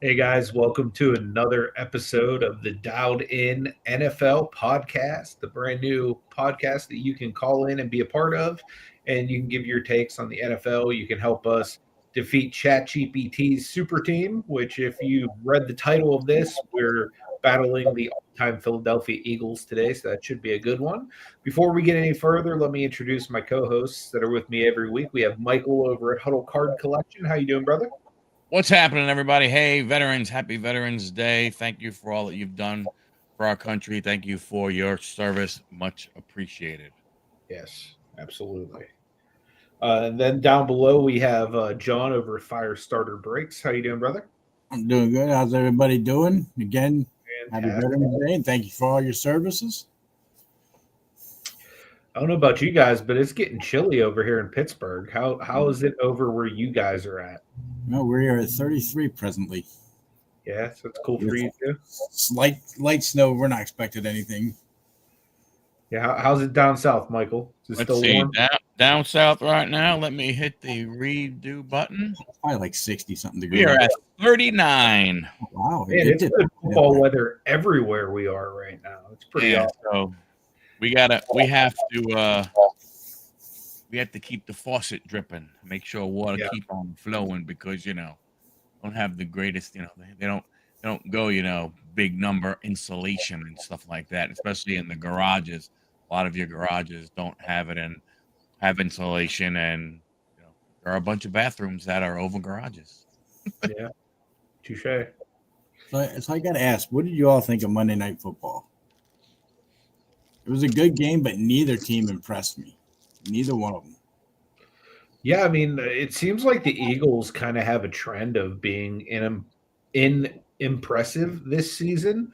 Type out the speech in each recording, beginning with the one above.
Hey guys, welcome to another episode of the Dialed In NFL podcast, the brand new podcast that you can call in and be a part of. And you can give your takes on the NFL. You can help us defeat ChatGPT's super team, which, if you've read the title of this, we're battling the all time Philadelphia Eagles today. So that should be a good one. Before we get any further, let me introduce my co hosts that are with me every week. We have Michael over at Huddle Card Collection. How you doing, brother? What's happening, everybody? Hey, veterans, happy Veterans Day. Thank you for all that you've done for our country. Thank you for your service. Much appreciated. Yes, absolutely. And then down below we have John over at Firestarter Breaks. How you doing, brother? I'm doing good. How's everybody doing? Again, happy Fantastic. Veterans Day, and thank you for all your services. I don't know about you guys, but it's getting chilly over here in Pittsburgh. How is it over where you guys are at? Well, we're here at 33 presently. Yeah, so it's cool for With you too. slight light snow. We're not expected anything. Yeah, how's it down south, Michael? Is it Let's still see. warm? Down south right now, let me hit the redo button. Probably like 60 something We degrees. are at 39. Wow, Man, it's good football weather everywhere we are right now. It's pretty Yeah, awesome. so we have to keep the faucet dripping, make sure water Yeah. keep on flowing because don't have the greatest, they don't go, big number insulation and stuff like that, especially in the garages. A lot of your garages don't have it and have insulation, and there are a bunch of bathrooms that are over garages. Yeah. Touche. So I got to ask, what did you all think of Monday Night Football? It was a good game, but neither team impressed me. Neither one of them. Yeah, I mean, it seems like the Eagles kind of have a trend of being in impressive this season,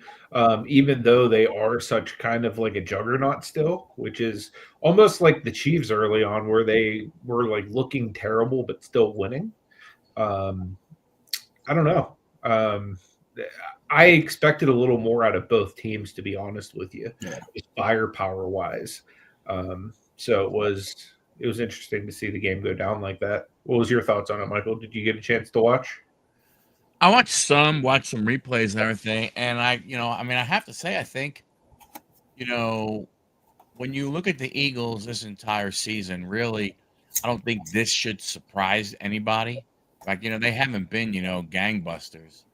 even though they are such kind of like a juggernaut still, which is almost like the Chiefs early on, where they were like looking terrible but still winning. Um, I don't know. I expected a little more out of both teams, to be honest with you, Yeah. just firepower wise. So it was interesting to see the game go down like that. What was your thoughts on it, Michael? Did you get a chance to watch? I watched some replays and everything, and I have to say, I think, you know, when you look at the Eagles this entire season, really, I don't think this should surprise anybody. Like, they haven't been, gangbusters.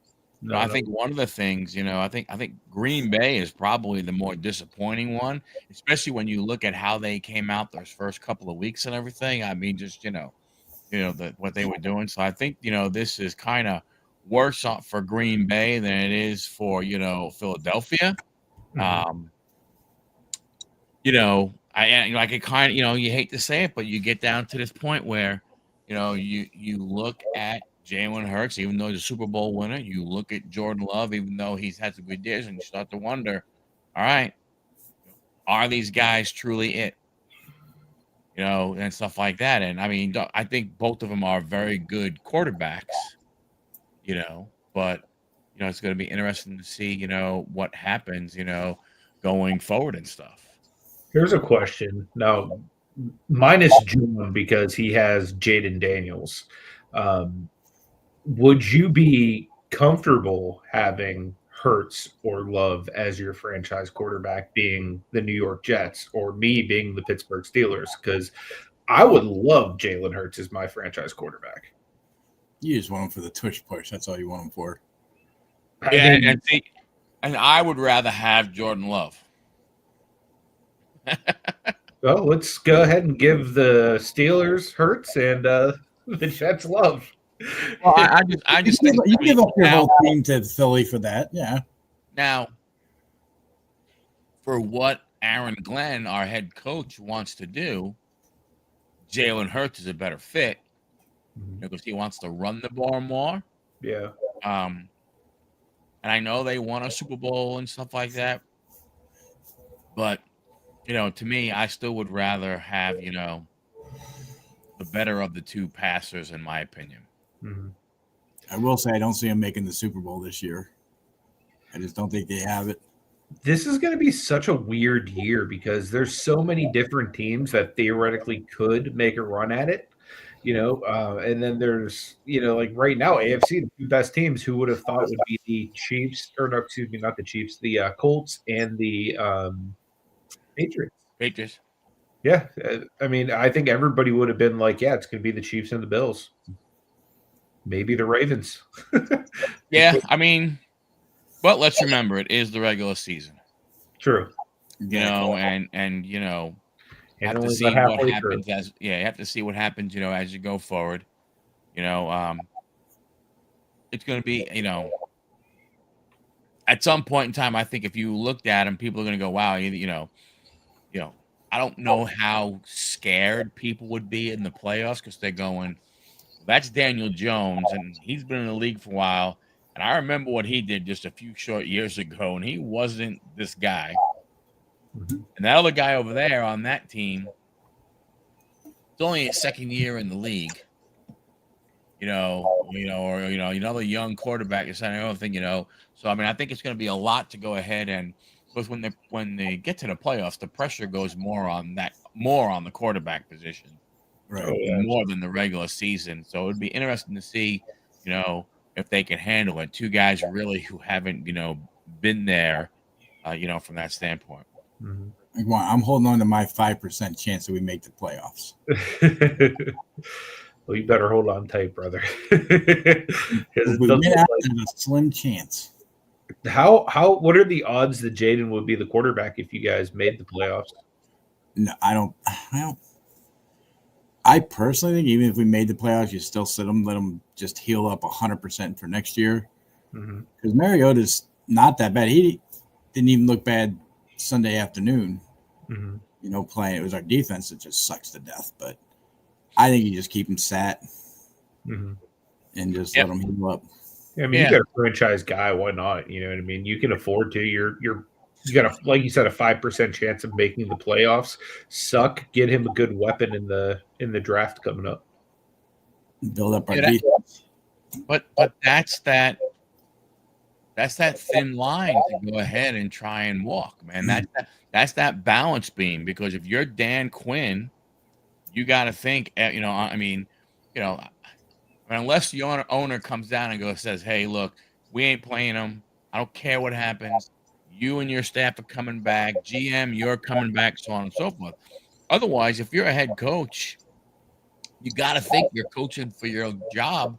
No, I no. think one of the things, I think Green Bay is probably the more disappointing one, especially when you look at how they came out those first couple of weeks and everything. I mean, just what they were doing. So I think this is kind of worse for Green Bay than it is for Philadelphia. Mhm. Um, I like it kind of, you hate to say it, but you get down to this point where, you look at Jalen Hurts, even though he's a Super Bowl winner, you look at Jordan Love, even though he's had some good years, and you start to wonder, all right, are these guys truly it? And stuff like that. And I mean, I think both of them are very good quarterbacks, but it's going to be interesting to see, what happens, going forward and stuff. Here's a question. Now, minus June because he has Jaden Daniels. Um, would you be comfortable having Hertz or Love as your franchise quarterback being the New York Jets or me being the Pittsburgh Steelers? Because I would love Jalen Hurts as my franchise quarterback. You just want them for the tush push. That's all you want them for. I Yeah, mean, and I would rather have Jordan Love. well, let's go ahead and give the Steelers Hurts and the Jets Love. Well, I just think, You I mean, give up your whole team to Philly for that. Yeah. now for what Aaron Glenn, our head coach, wants to do, Jalen Hurts is a better fit because he wants to run the ball more. Yeah. Um, and I know they won a Super Bowl and stuff like that, but to me, I still would rather have the better of the two passers, in my opinion. Mhm. I will say I don't see them making the Super Bowl this year. I just don't think they have it. This is going to be such a weird year because there's so many different teams that theoretically could make a run at it. And then there's, like right now, AFC, the two best teams who would have thought would be the Chiefs, or no, excuse me, not the Chiefs, the Colts and the Patriots. Patriots. Yeah. I mean, I think everybody would have been like, yeah, it's going to be the Chiefs and the Bills. Maybe the Ravens. Yeah, I mean, but let's remember it is the regular season. True. And And have to only see about what halfway happens through. you have to see what happens, as you go forward. It's going to be, at some point in time, I think if you looked at them, people are going to go, wow, I don't know how scared people would be in the playoffs because they're going, that's Daniel Jones, and he's been in the league for a while. And I remember what he did just a few short years ago, and he wasn't this guy. Mhm. And that other guy over there on that team, it's only his second year in the league. Or another young quarterback is saying another thing, So I mean, I think it's going to be a lot to go ahead and because when they get to the playoffs, the pressure goes more on the quarterback position, Right. Oh, yeah. more than the regular season. So it'd be interesting to see, if they can handle it. Two guys really who haven't, been there, from that standpoint. Mhm. I'm holding on to my 5% chance that we make the playoffs. Well, you better hold on tight, brother. 'Cause If it we doesn't win look out, like- there's a slim chance. what are the odds that Jaden would be the quarterback if you guys made the playoffs? No, I don't. I personally think even if we made the playoffs, you still sit them, let them just heal up 100% for next year. Mhm. Because Mariota's not that bad. He didn't even look bad Sunday afternoon. Mhm. Playing. It was our defense that just sucks to death. But I think you just keep him sat Mhm. and just Yep. let him heal up. I mean, Yeah. you got a franchise guy. Why not? You know what I mean? You can afford to. You got like you said, a 5% chance of making the playoffs. Suck. Get him a good weapon in the draft coming up. Build up our Yeah, defense. But that's that thin line to go ahead and try and walk, man. That's that balance beam because if you're Dan Quinn, you got to think, I mean, unless the owner comes down and says, hey, look, we ain't playing them. I don't care what happens. You and your staff are coming back. GM, you're coming back, so on and so forth. Otherwise, if you're a head coach, you got to think you're coaching for your job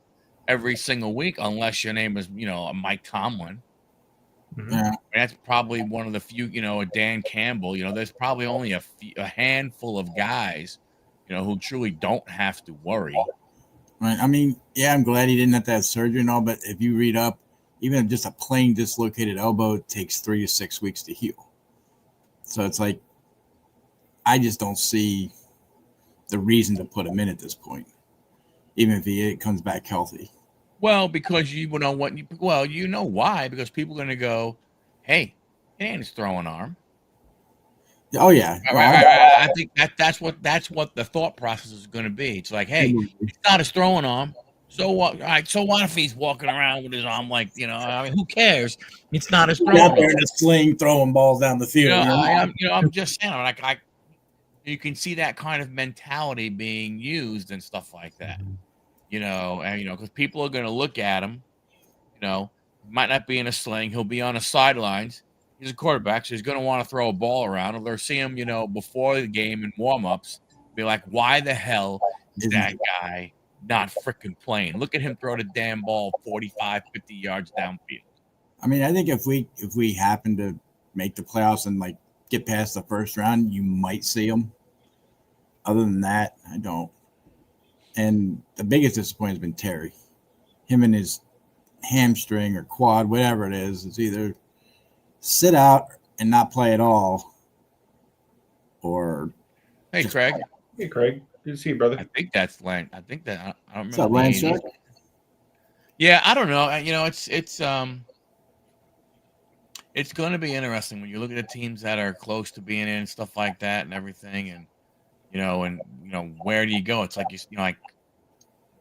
every single week, unless your name is, Mike Tomlin. Mhm. Yeah. That's probably one of the few, a Dan Campbell. There's probably only a handful of guys, who truly don't have to worry. Right. I mean, yeah, I'm glad he didn't have to have surgery and all, but if you read up, even just a plain dislocated elbow takes 3 to 6 weeks to heal. So it's like, I just don't see the reason to put him in at this point, even if he comes back healthy. Well, because you know what? Well, you know why? Because people are going to go, "Hey, it ain't his throwing arm." Oh yeah, I think that's what the thought process is going to be. It's like, "Hey, it's not his throwing arm. So what? All right. So what if he's walking around with his arm like I mean, who cares? It's not his throwing out arm." there in a sling throwing balls down the field. I'm just saying, you can see that kind of mentality being used and stuff like that. Mhm. Because people are going to look at him. Might not be in a sling. He'll be on the sidelines. He's a quarterback, so he's going to want to throw a ball around. Or they'll see him, before the game in warm-ups, be like, why the hell is that guy not freaking playing? Look at him throw the damn ball 45, 50 yards downfield. I mean, I think if we happen to make the playoffs and like get past the first round, you might see him. Other than that, I don't. And the biggest disappointment has been Terry. Him and his hamstring or quad, whatever it is, it's either sit out and not play at all, or Hey, Craig. Hey, Craig. Good to see you, brother. I think that's Lance. I think that I don't what's remember. up, Lance Shark? Yeah, I don't know. It's going to be interesting when you look at the teams that are close to being in stuff like that and everything, and where do you go? It's like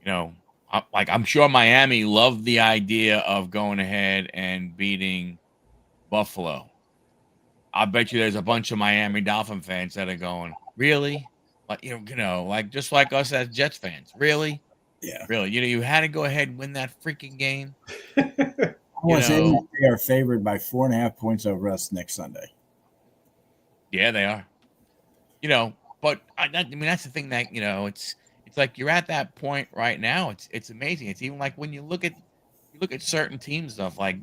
I'm sure Miami loved the idea of going ahead and beating Buffalo. I bet you there's a bunch of Miami Dolphin fans that are going, really? Like like just like us as Jets fans. Really, Yeah. really, you had to go ahead and win that freaking game. I You want to say know, they are favored by 4.5 points over us next Sunday. yeah, they are. But I mean that's the thing that it's like you're at that point right now. It's amazing. It's even like when you look at certain teams stuff like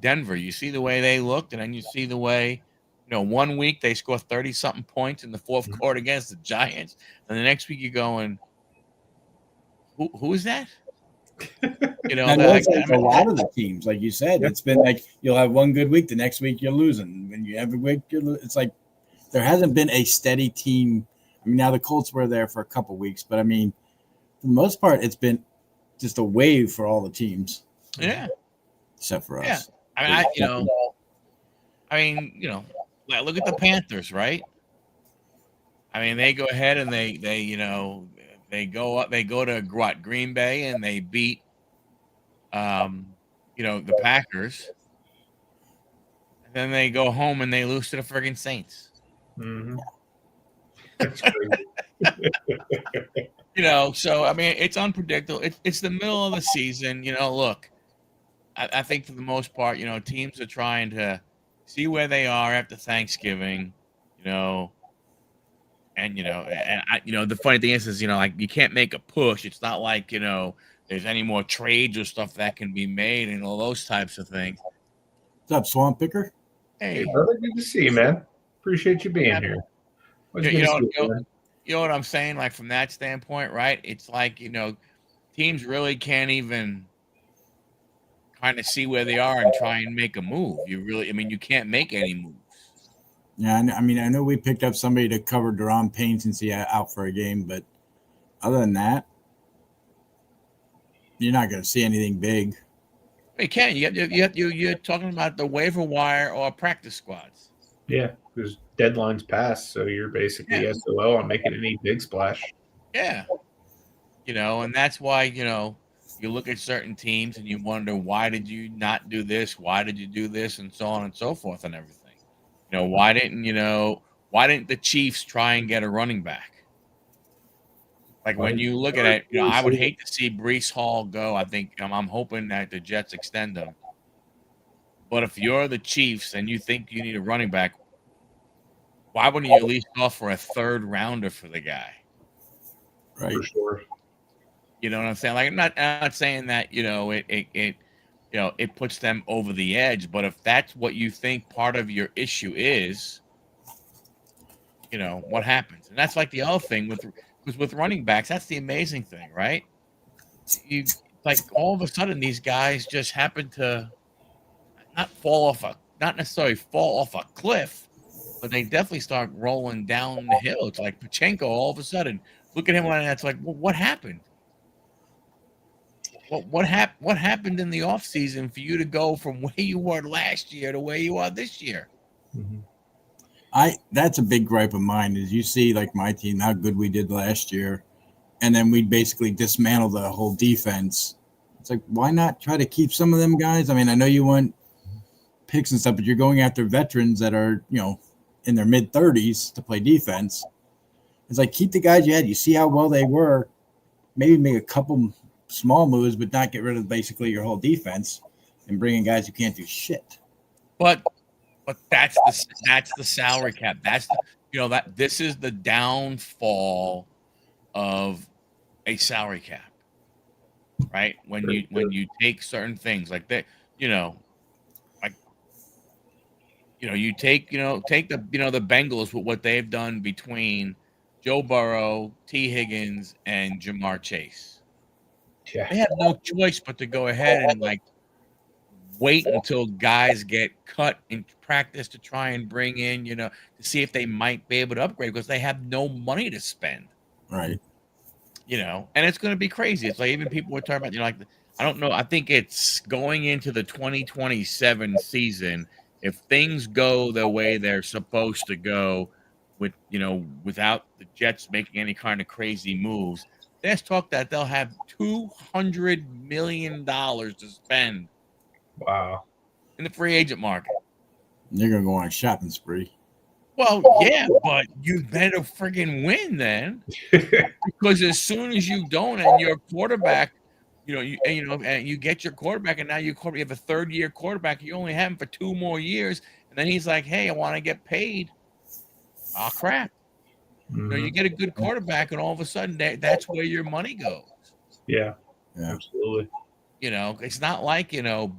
Denver. You see the way they looked, and then you see the way 1 week they score 30 something points in the fourth quarter against the Giants, and the next week you're going, who is that? And That that's like like a lot of the teams, like you said, Yeah. it's been like you'll have one good week, the next week you're losing. When you have a week, it's like there hasn't been a steady team. I mean, now the Colts were there for a couple weeks, but I mean, for the most part, it's been just a wave for all the teams. Yeah, Except for yeah. us. Like, look at the Panthers, right? I mean, they go ahead and they go up, they go to Green Bay and they beat the Packers, and then they go home and they lose to the friggin' Saints. Mm-hmm. That's crazy. So I mean, it's unpredictable. It's the middle of the season. Look, I think for the most part, teams are trying to see where they are after Thanksgiving. The funny thing is, like you can't make a push. It's not like there's any more trades or stuff that can be made and all those types of things. What's up, Swamp Picker? Hey, brother, good to see you, man. Appreciate you being here. You know what I'm saying? Like from that standpoint, right? It's like teams really can't even kind of see where they are and try and make a move. You can't make any moves. Yeah, I mean, I know we picked up somebody to cover Deron Payne since he's out for a game, but other than that, you're not going to see anything big. You can. You're talking about the waiver wire or practice squads. Yeah, because deadline's passed, so you're basically SOL on making any big splash. Yeah. And that's why, you look at certain teams and you wonder, why did you not do this? Why did you do this? And so on and so forth and everything. Why didn't the Chiefs try and get a running back? Like when you look at it, I would hate to see Breece Hall go. I think I'm hoping that the Jets extend him. But if you're the Chiefs and you think you need a running back, why wouldn't you at least offer a third rounder for the guy? Right. For sure. You know what I'm saying? Like, I'm not saying that it puts them over the edge, but if that's what you think part of your issue is, what happens? And that's like the other thing with running backs. That's the amazing thing, right? You like all of a sudden these guys just happen to not necessarily fall off a cliff, but they definitely start rolling down the hill. It's like Pachenko all of a sudden. Look at him and it's like, well, what happened? What happened in the offseason for you to go from where you were last year to where you are this year? Mm-hmm. That's a big gripe of mine is you see like my team, how good we did last year, and then we basically dismantle the whole defense. It's like, why not try to keep some of them guys? I mean, I know you want picks and stuff, but you're going after veterans that are, in their mid-30s to play defense. It's like, keep the guys you had. You see how well they were. Maybe make a couple small moves, but not get rid of basically your whole defense and bring in guys who can't do shit. But that's the salary cap. That's that this is the downfall of a salary cap, right? When you take certain things like that, you take the the Bengals with what they've done between Joe Burrow, T. Higgins, and Jamar Chase. Yeah. They have no choice but to go ahead and wait until guys get cut in practice to try and bring in, to see if they might be able to upgrade because they have no money to spend. Right. And it's going to be crazy. It's like even people were talking about, I don't know. I think it's going into the 2027 season. If things go the way they're supposed to go without the Jets making any kind of crazy moves, there's talk that they'll have $200 million to spend. Wow. In the free agent market. They're going to go on a shopping spree. Well, yeah, but you better friggin' win then, because as soon as you don't, and your quarterback, and you get your quarterback, and now you have a third-year quarterback, you only have him for 2 more years, and then he's like, "Hey, I want to get paid." Oh crap! You get a good quarterback, and all of a sudden, that's where your money goes. Yeah, Yeah. absolutely. It's not like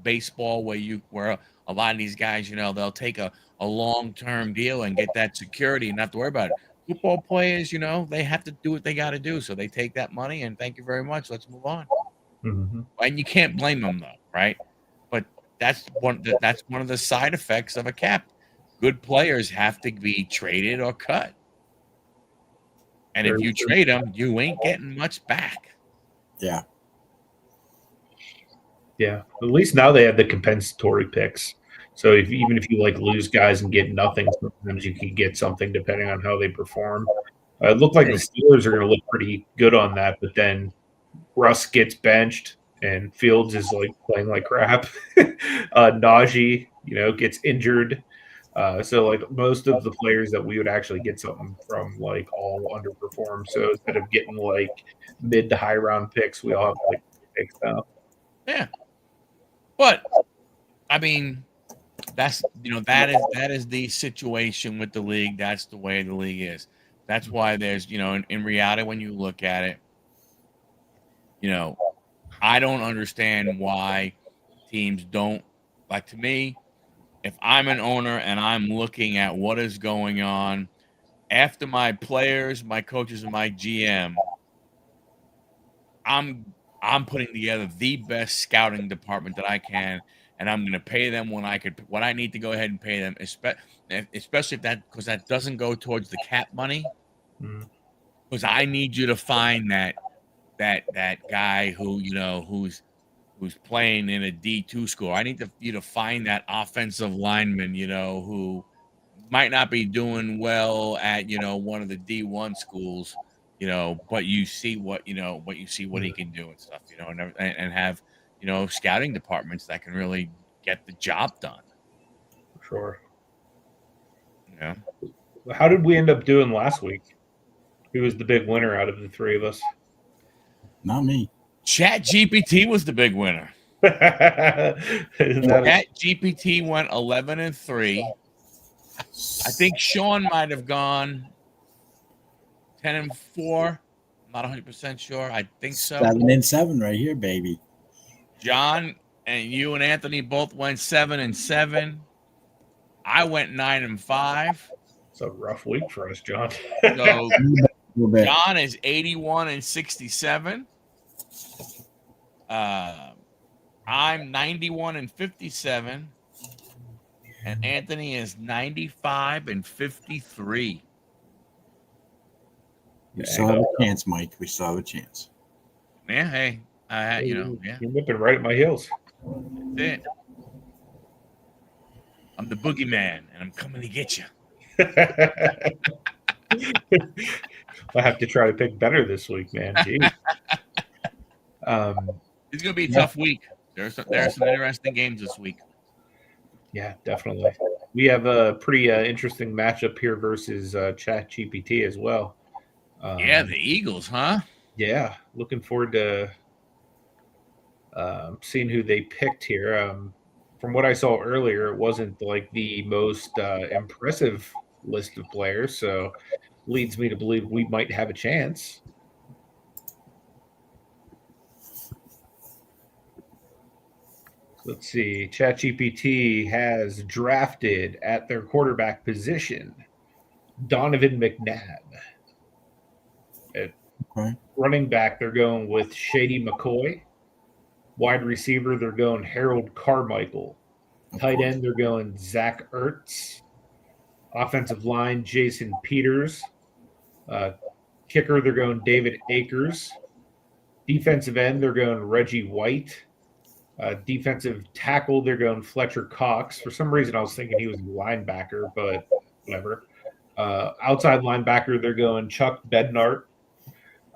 baseball where a lot of these guys, they'll take a long-term deal and get that security and not have to worry about it. Football players, they have to do what they got to do, so they take that money and thank you very much. Let's move on. Mhm. And you can't blame them though, right? But that's one of the side effects of a cap. Good players have to be traded or cut, and if Very you true. trade them, you ain't getting much back. Yeah. Yeah, at least now they have the compensatory picks. So even if you like lose guys and get nothing, sometimes you can get something depending on how they perform. It looked like the Steelers are going to look pretty good on that, but then Russ gets benched and Fields is like playing like crap. Najee, gets injured. So like most of the players that we would actually get something from like all underperform. So instead of getting like mid to high round picks, we all have like picks now. Yeah, but I mean, that is the situation with the league. That's the way the league is. That's why there's in reality, when you look at it, I don't understand why teams don't, like, to me, if I'm an owner and I'm looking at what is going on after my players, my coaches, and my GM, I'm putting together the best scouting department that I can, and I'm going to pay them what I need to go ahead and pay them, especially because that doesn't go towards the cap money. Mm. Because I need you to find that guy who's playing in a D2 school. I need you to find that offensive lineman, who might not be doing well at one of the D1 schools, but you see what he can do and stuff, and have scouting departments that can really get the job done. Sure. You know, How did we end up doing last week? Who was the big winner out of the three of us? Not me. Chat GPT was the big winner. Isn't that Chat GPT went 11-3. I think Sean might have gone 10-4. I'm not 100% sure. I think so. 7-7 right here, baby. John and you and Anthony both went 7-7. I went 9-5. It's a rough week for us, John. So little bit. John is 81-67. I'm 91-57. And Anthony is 95-53. We still have a chance, Mike. We still have a chance. Yeah, hey, yeah. You're whipping right at my heels. That's it. I'm the boogeyman, and I'm coming to get you. I have to try to pick better this week, man. Jeez. It's gonna be a tough week. There are some interesting games this week. Yeah, definitely. We have a pretty interesting matchup here versus Chat GPT as well. Yeah, the Eagles, huh? Yeah, looking forward to seeing who they picked here. From what I saw earlier, it wasn't like the most impressive list of players, so leads me to believe we might have a chance. Let's see. ChatGPT has drafted at their quarterback position Donovan McNabb. At running back, they're going with Shady McCoy. Wide receiver, they're going Harold Carmichael. Tight end, they're going Zach Ertz. Offensive line, Jason Peters. Kicker, they're going David Akers. Defensive end, they're going Reggie White. Defensive tackle, they're going Fletcher Cox. For some reason, I was thinking he was a linebacker, but whatever. Outside linebacker, they're going Chuck Bednart.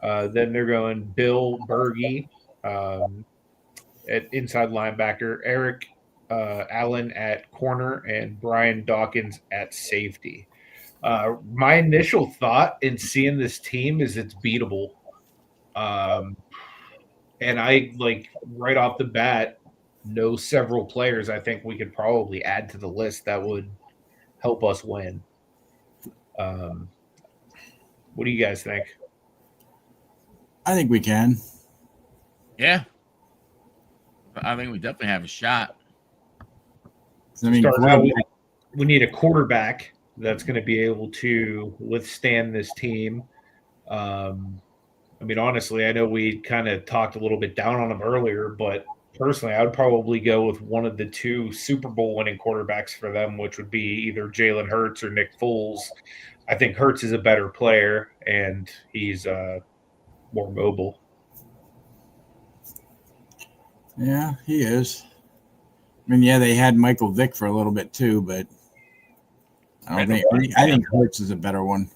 Then they're going Bill Berge at inside linebacker, Eric Allen at corner, and Brian Dawkins at safety. My initial thought in seeing this team is it's beatable. And I like right off the bat know several players I think we could probably add to the list that would help us win. Um, what do you guys think? I think we can. Yeah, I think we definitely have a shot. I mean, Start out, we need a quarterback that's going to be able to withstand this team. I mean, honestly, I know we kind of talked a little bit down on him earlier, but personally, I would probably go with one of the two Super Bowl winning quarterbacks for them, which would be either Jalen Hurts or Nick Foles. I think Hurts is a better player, and he's more mobile. yeah, he is. I mean, yeah, they had Michael Vick for a little bit too, but I think Hurts is a better one.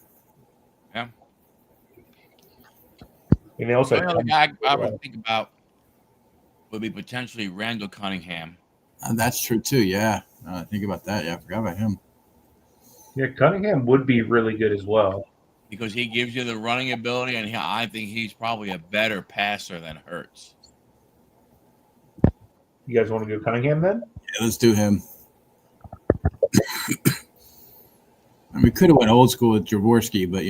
Yeah. And they also the other guy I would think about would be potentially Randall Cunningham. That's true too. Yeah, think about that. Yeah, I forgot about him. Yeah, Cunningham would be really good as well because he gives you the running ability, and I think he's probably a better passer than Hurts. You guys want to go Cunningham then? Yeah, let's do him. We could have went old school with Jaworski, but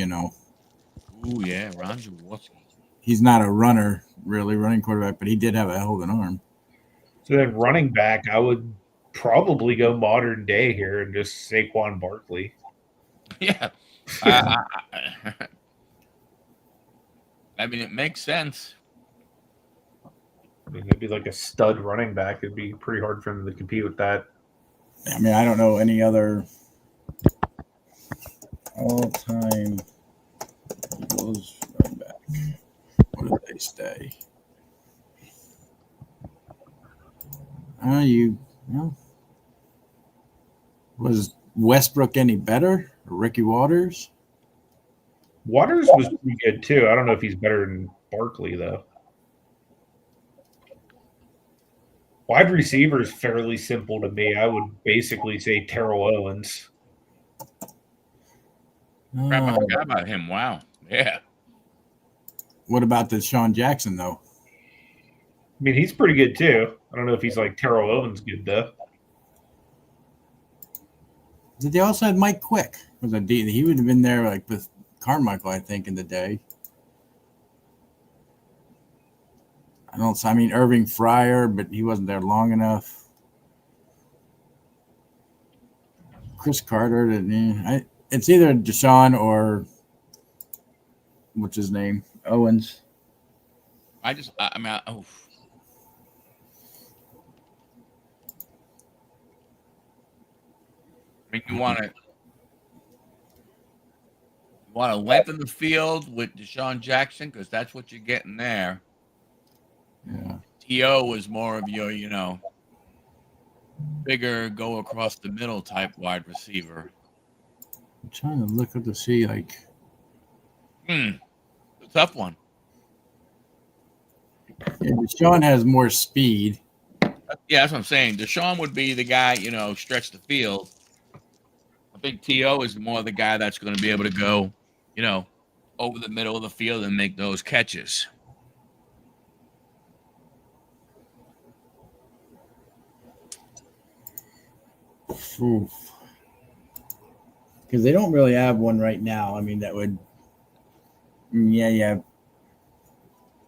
Ooh, yeah, Ron Jaworski. He's not a runner, really, running quarterback, but he did have a hell of an arm. So then running back, I would probably go modern day here and just Saquon Barkley. Yeah. I mean, it makes sense. I mean, it'd be like a stud running back. It'd be pretty hard for him to compete with that. I mean, I don't know any other all-time Eagles running back. What did they stay? Was Westbrook any better? Or Ricky Waters? Waters was pretty good too. I don't know if he's better than Barkley though. Wide receiver is fairly simple to me. I would basically say Terrell Owens. Crap, I forgot about him. Wow. Yeah. What about Deshaun Jackson, though? I mean, he's pretty good too. I don't know if he's like Terrell Owens good though. Did they also have Mike Quick? He would have been there like with Carmichael, I think, in the day. I mean, Irving Fryer, but he wasn't there long enough. Chris Carter, it's either Deshaun or what's his name, Owens. I mean, you want to lengthen the field with Deshaun Jackson because that's what you're getting there. Yeah. T.O. was more of your, bigger, go across the middle type wide receiver. I'm trying to look up to see, a tough one. Yeah, Deshaun has more speed. Yeah, that's what I'm saying. Deshaun would be the guy, stretch the field. I think T.O. is more the guy that's going to be able to go, over the middle of the field and make those catches. Because they don't really have one right now. I mean, that would, a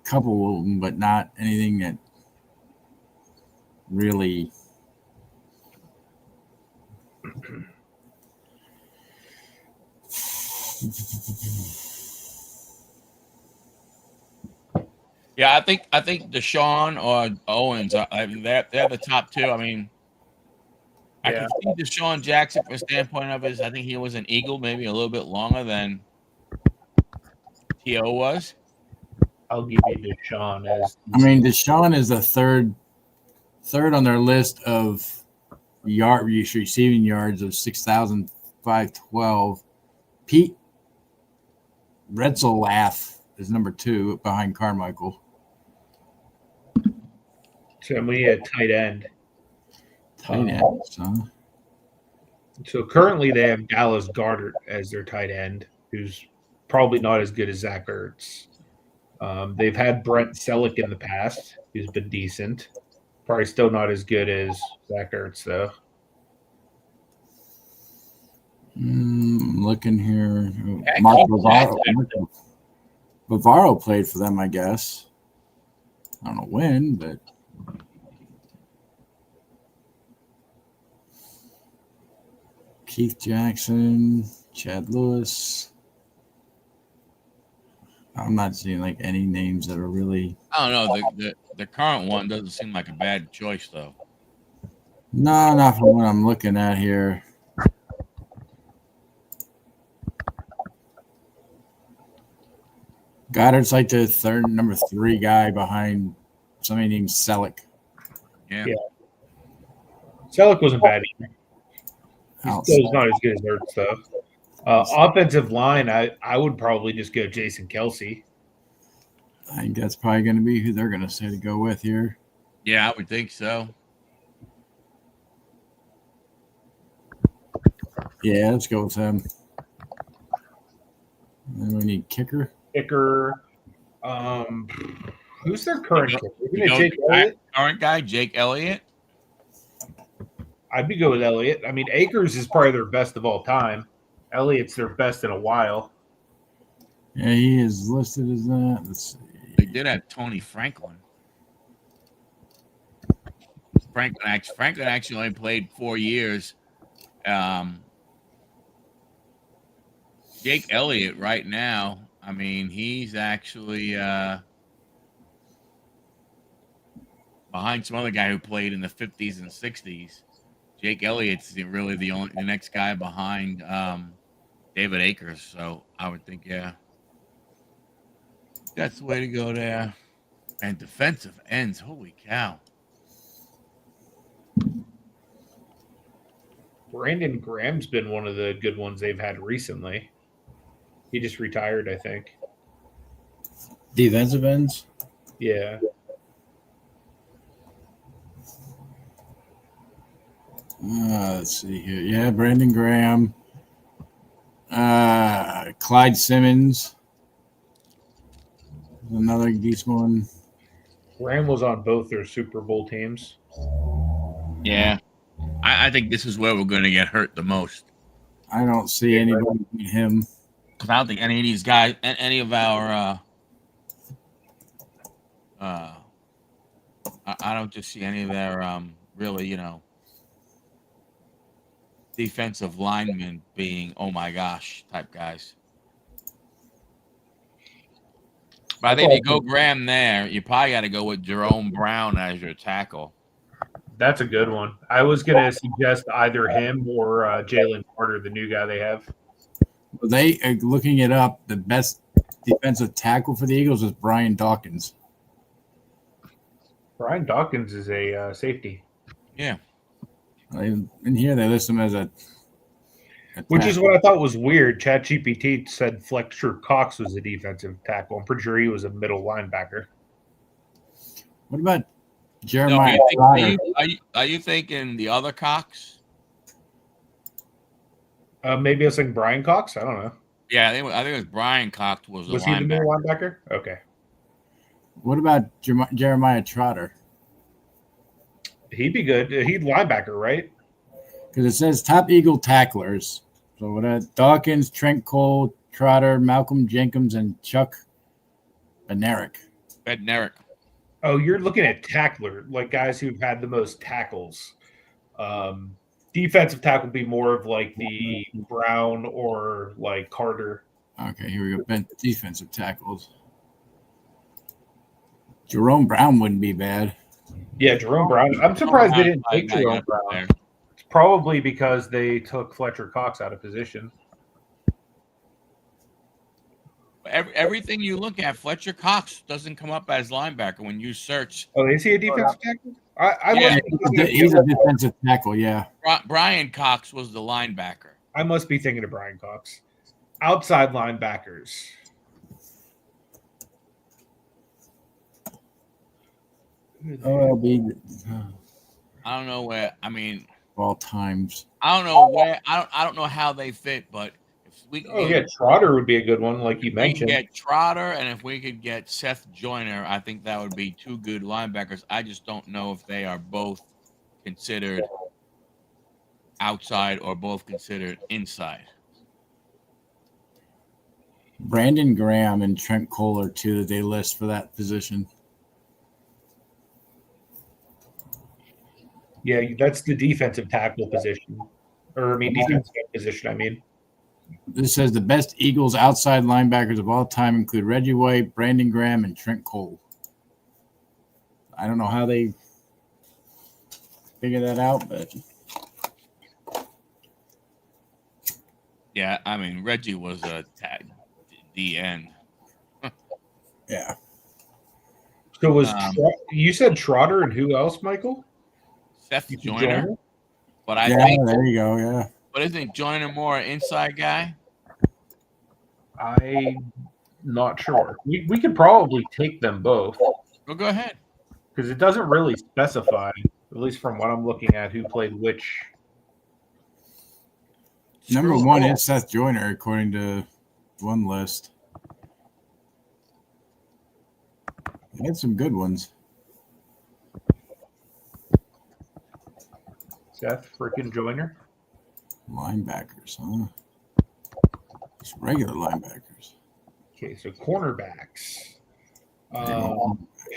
couple of them, but not anything that really. Yeah, I think Deshaun or Owens, they're the top two. I mean, I can see Deshaun Jackson from a standpoint of I think he was an Eagle maybe a little bit longer than T.O. was. I'll give you Deshaun as. I mean, Deshaun is the third on their list of receiving yards of 6,512. Pete Retzlaff is number 2 behind Carmichael. So we had tight end. Tight end, huh? So currently they have Dallas Goddard as their tight end, who's probably not as good as Zach Ertz. They've had Brent Selleck in the past, who's been decent. Probably still not as good as Zach Ertz, though. I'm looking here. Yeah, Mark keep Bavaro. that. Bavaro played for them, I guess. I don't know when, but Keith Jackson, Chad Lewis. I'm not seeing like any names that are really. I don't know. The current one doesn't seem like a bad choice though. No, not from what I'm looking at here. Goddard's like the number 3 guy behind somebody named Selleck. Yeah. Selleck wasn't bad either. He's Outside. still not as good as Ertz, though. Offensive line, I would probably just go Jason Kelsey. I think that's probably going to be who they're going to say to go with here. Yeah, I would think so. Yeah, let's go with him. And we need kicker. Kicker. Who's their current kicker? Isn't it Jake Elliott? Current guy, Jake Elliott. I'd be good with Elliott. I mean, Akers is probably their best of all time. Elliott's their best in a while. Yeah, he is listed as that. Let's see. They did have Tony Franklin. Franklin actually only played 4 years. Jake Elliott right now, I mean, he's actually behind some other guy who played in the 50s and 60s. Jake Elliott's really the next guy behind David Akers. So I would think, yeah, that's the way to go there. And defensive ends, holy cow. Brandon Graham's been one of the good ones they've had recently. He just retired, I think. Defensive ends? Yeah. Let's see here. Yeah, Brandon Graham. Clyde Simmons. Another decent one. Graham was on both their Super Bowl teams. Yeah. I think this is where we're going to get hurt the most. I don't see anybody beat him. Because I don't think any of these guys, any of our, I don't just see any of their, really, defensive linemen being, oh my gosh, type guys. But I think if you go Graham there, you probably got to go with Jerome Brown as your tackle. That's a good one. I was going to suggest either him or Jalen Carter, the new guy they have. They are looking it up. The best defensive tackle for the Eagles is Brian Dawkins. Brian Dawkins is a safety. Yeah. In here, they list him as a which is what I thought was weird. ChatGPT said Fletcher Cox was a defensive tackle. I'm pretty sure he was a middle linebacker. What about Jeremiah? No, are you thinking the other Cox? Maybe I was thinking Brian Cox. I don't know. Yeah, I think it was Brian Cox was the linebacker. He the middle linebacker? Okay. What about Jeremiah Trotter? He'd be good. He'd linebacker, right? Because it says top Eagle tacklers. So what? Dawkins, Trent Cole, Trotter, Malcolm Jenkins, and Chuck Bednarik. Oh, you're looking at tackler, like guys who've had the most tackles. Defensive tackle would be more of like the Brown or like Carter. Okay, here we go. Defensive tackles. Jerome Brown wouldn't be bad. Yeah, Jerome Brown. I'm surprised they didn't take Jerome Brown. It's probably because they took Fletcher Cox out of position. Everything you look at, Fletcher Cox doesn't come up as linebacker when you search. Oh, is he a defensive tackle? He's a defensive tackle, yeah. Brian Cox was the linebacker. I must be thinking of Brian Cox. Outside linebackers. OLB. I don't know where. I mean, all times. I don't know where. I don't know how they fit, but if we can Oh yeah, Trotter would be a good one, like you we can mentioned. get Trotter, and if we could get Seth Joyner, I think that would be two good linebackers. I just don't know if they are both considered outside or both considered inside. Brandon Graham and Trent Cole are two that they list for that position. Yeah, that's the defensive tackle position, or I mean defensive position. I mean, This says the best Eagles outside linebackers of all time include Reggie White, Brandon Graham, and Trent Cole. I don't know how they figure that out, but Yeah, I mean Reggie was a DN. yeah. so was you said Trotter and who else, Michael? Seth You said Joyner, but I Yeah, think. there you go. Yeah. But isn't Joyner more an inside guy? I'm not sure. We could probably take them both Well, go ahead. because it doesn't really specify, at least from what I'm looking at, who played which. Number Screw one it. is Seth Joyner, according to one list. They had some good ones. Seth freaking Joyner. Linebackers, huh? Just regular linebackers. Okay, so cornerbacks.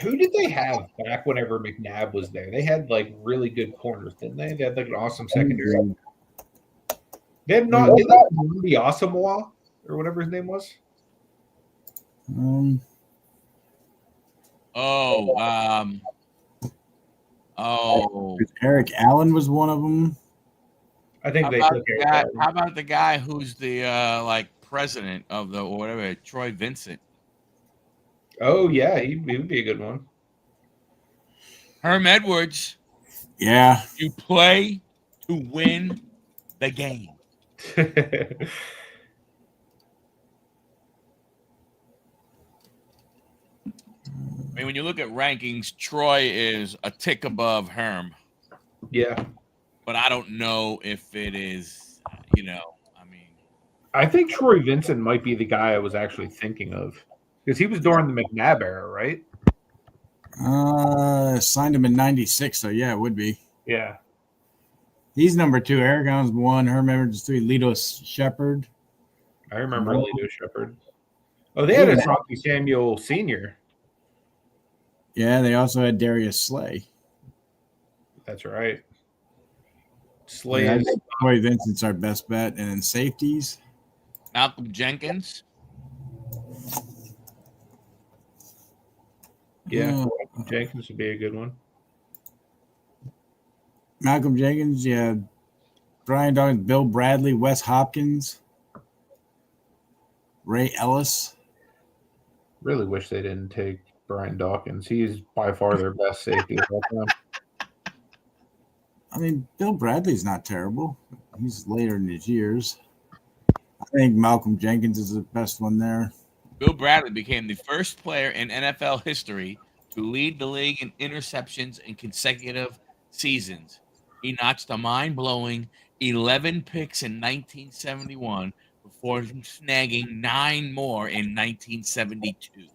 Who did they have back whenever McNabb was there? They had like really good corners, didn't they? They had like an awesome secondary. They had not did they have Rudy Asamoah or whatever his name was? Eric Allen was one of them. I think How they about, took the Eric guy, Allen. how about the guy who's the like president of the or whatever, Troy Vincent? Oh yeah, he would be a good one. Herm Edwards. Yeah. You play to win the game. I mean, when you look at rankings, Troy is a tick above Herm. Yeah. But I don't know if it is, I mean. I think Troy Vincent might be the guy I was actually thinking of. Because he was during the McNabb era, right? Signed him in 96, so yeah, it would be. Yeah. He's number 2. Eric Allen's 1. Herm Edwards 3. Lito Shepard. I remember Lito Shepard. Oh, they had a Rocky Samuel Sr. Yeah, they also had Darius Slay. That's right. Slay Yeah, is Troy Vincent's our best bet. And then safeties. Malcolm Jenkins. Yeah, Jenkins would be a good one. Malcolm Jenkins, yeah. Brian Dawkins, Bill Bradley, Wes Hopkins, Ray Ellis. Really wish they didn't take Brian Dawkins. He's by far their best safety of all time. I mean, Bill Bradley's not terrible. He's later in his years. I think Malcolm Jenkins is the best one there. Bill Bradley became the first player in NFL history to lead the league in interceptions in consecutive seasons. He notched a mind-blowing 11 picks in 1971 before snagging 9 more in 1972.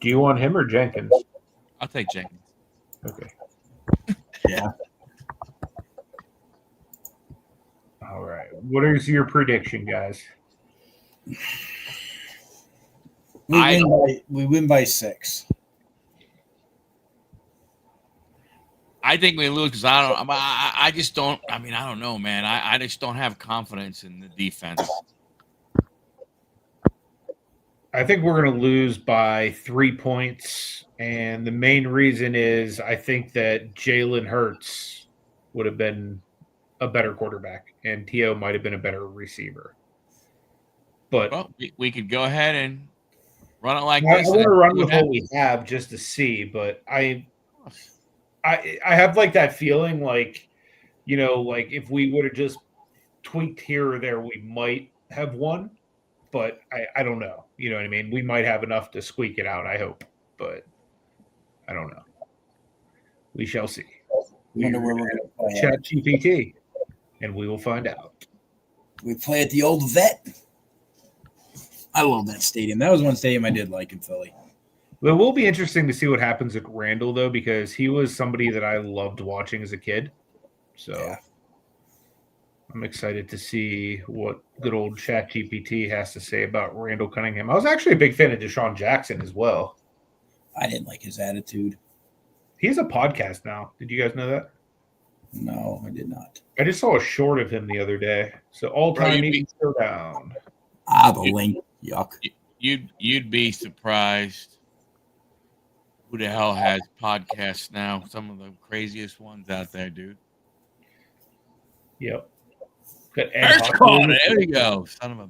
Do you want him or Jenkins? I'll take Jenkins. Okay. Yeah. All right. What is your prediction, guys? We win by 6. I think we lose because I just don't. I mean, I don't know, man. I just don't have confidence in the defense. I think we're going to lose by 3 points, and the main reason is I think that Jalen Hurts would have been a better quarterback, and T.O. might have been a better receiver. But well, we could go ahead and run it like I this. want to run with what we have just to see, but I have like that feeling like, like if we would have just tweaked here or there, we might have won. But I don't know. You know what I mean? We might have enough to squeak it out, I hope. But I don't know. We shall see. Wonder where we're going to play. Chat GPT. and we will find out. We play at the old Vet. I love that stadium. That was one stadium I did like in Philly. It will be interesting to see what happens at Randall, though, because he was somebody that I loved watching as a kid. So Yeah. I'm excited to see what good old ChatGPT has to say about Randall Cunningham. I was actually a big fan of Deshaun Jackson as well. I didn't like his attitude. He has a podcast now. Did you guys know that? No, I did not. I just saw a short of him the other day. So all-time Eagles showdown. The link. Yuck. You'd be surprised who the hell has podcasts now. Some of the craziest ones out there, dude. Yep. Got First call. There we go. Son of a.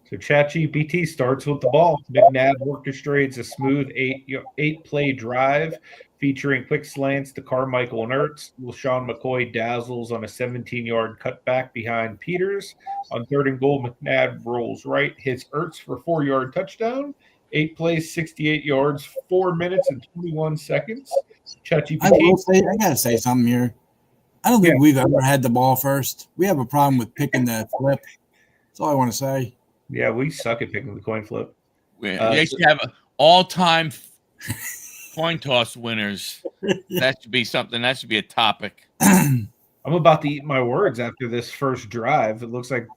So ChatGPT starts with the ball. McNabb orchestrates a smooth eight-play drive featuring quick slants to Carmichael and Ertz. LaShawn McCoy dazzles on a 17-yard cutback behind Peters. On 3rd and goal, McNabb rolls right, hits Ertz for a 4-yard touchdown. 8 plays, 68 yards, 4 minutes and 21 seconds. ChatGPT. I gotta say something here. I don't think we've ever had the ball first. We have a problem with picking the flip. That's all I want to say. Yeah, we suck at picking the coin flip. We used to have all-time coin toss winners. That should be something. That should be a topic. I'm about to eat my words after this first drive. It looks like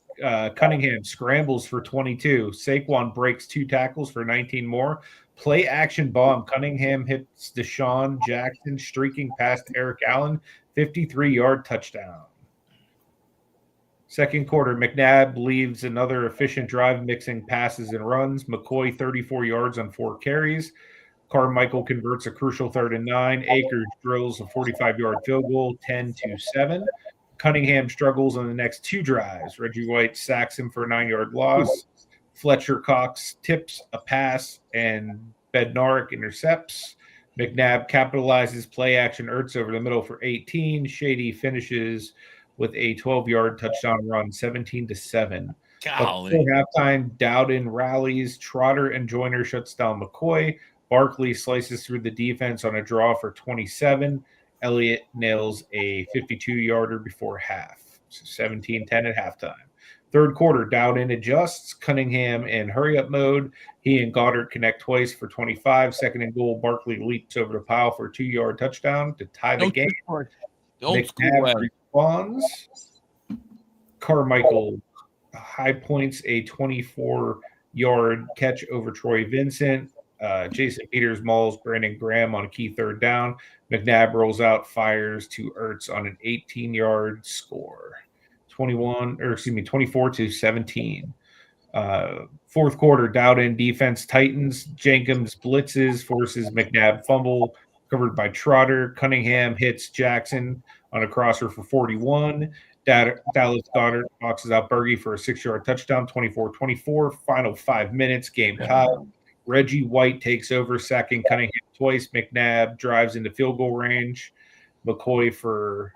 Cunningham scrambles for 22. Saquon breaks 2 tackles for 19 more. Play action bomb. Cunningham hits Deshaun Jackson, streaking past Eric Allen. 53-yard touchdown. Second quarter, McNabb leaves another efficient drive, mixing passes and runs. McCoy, 34 yards on 4 carries. Carmichael converts a crucial 3rd and 9. Akers drills a 45-yard field goal, 10-7. Cunningham struggles on the next 2 drives. Reggie White sacks him for a 9-yard loss. Fletcher Cox tips a pass, and Bednarik intercepts. McNabb capitalizes play action Ertz over the middle for 18. Shady finishes with a 12-yard touchdown run, 17-7. Before halftime, Dowden rallies. Trotter and Joyner shuts down McCoy. Barkley slices through the defense on a draw for 27. Elliott nails a 52-yarder before half. So 17-10 at halftime. Third quarter, Dowden adjusts. Cunningham in hurry-up mode. He and Goddard connect twice for 25. 2nd and goal, Barkley leaps over the pile for a 2-yard touchdown to tie the game. The old school way. Responds. Carmichael high points a 24-yard catch over Troy Vincent. Jason Peters mauls Brandon Graham on a key 3rd down. McNabb rolls out, fires to Ertz on an 18-yard score. 24-17. Fourth quarter, Dowden defense tightens. Jenkins blitzes, forces McNabb fumble, covered by Trotter. Cunningham hits Jackson on a crosser for 41. Dallas Goddard boxes out Berge for a 6-yard touchdown, 24-24. Final 5 minutes, game tied. Reggie White takes over, sacking Cunningham twice. McNabb drives into field goal range. McCoy for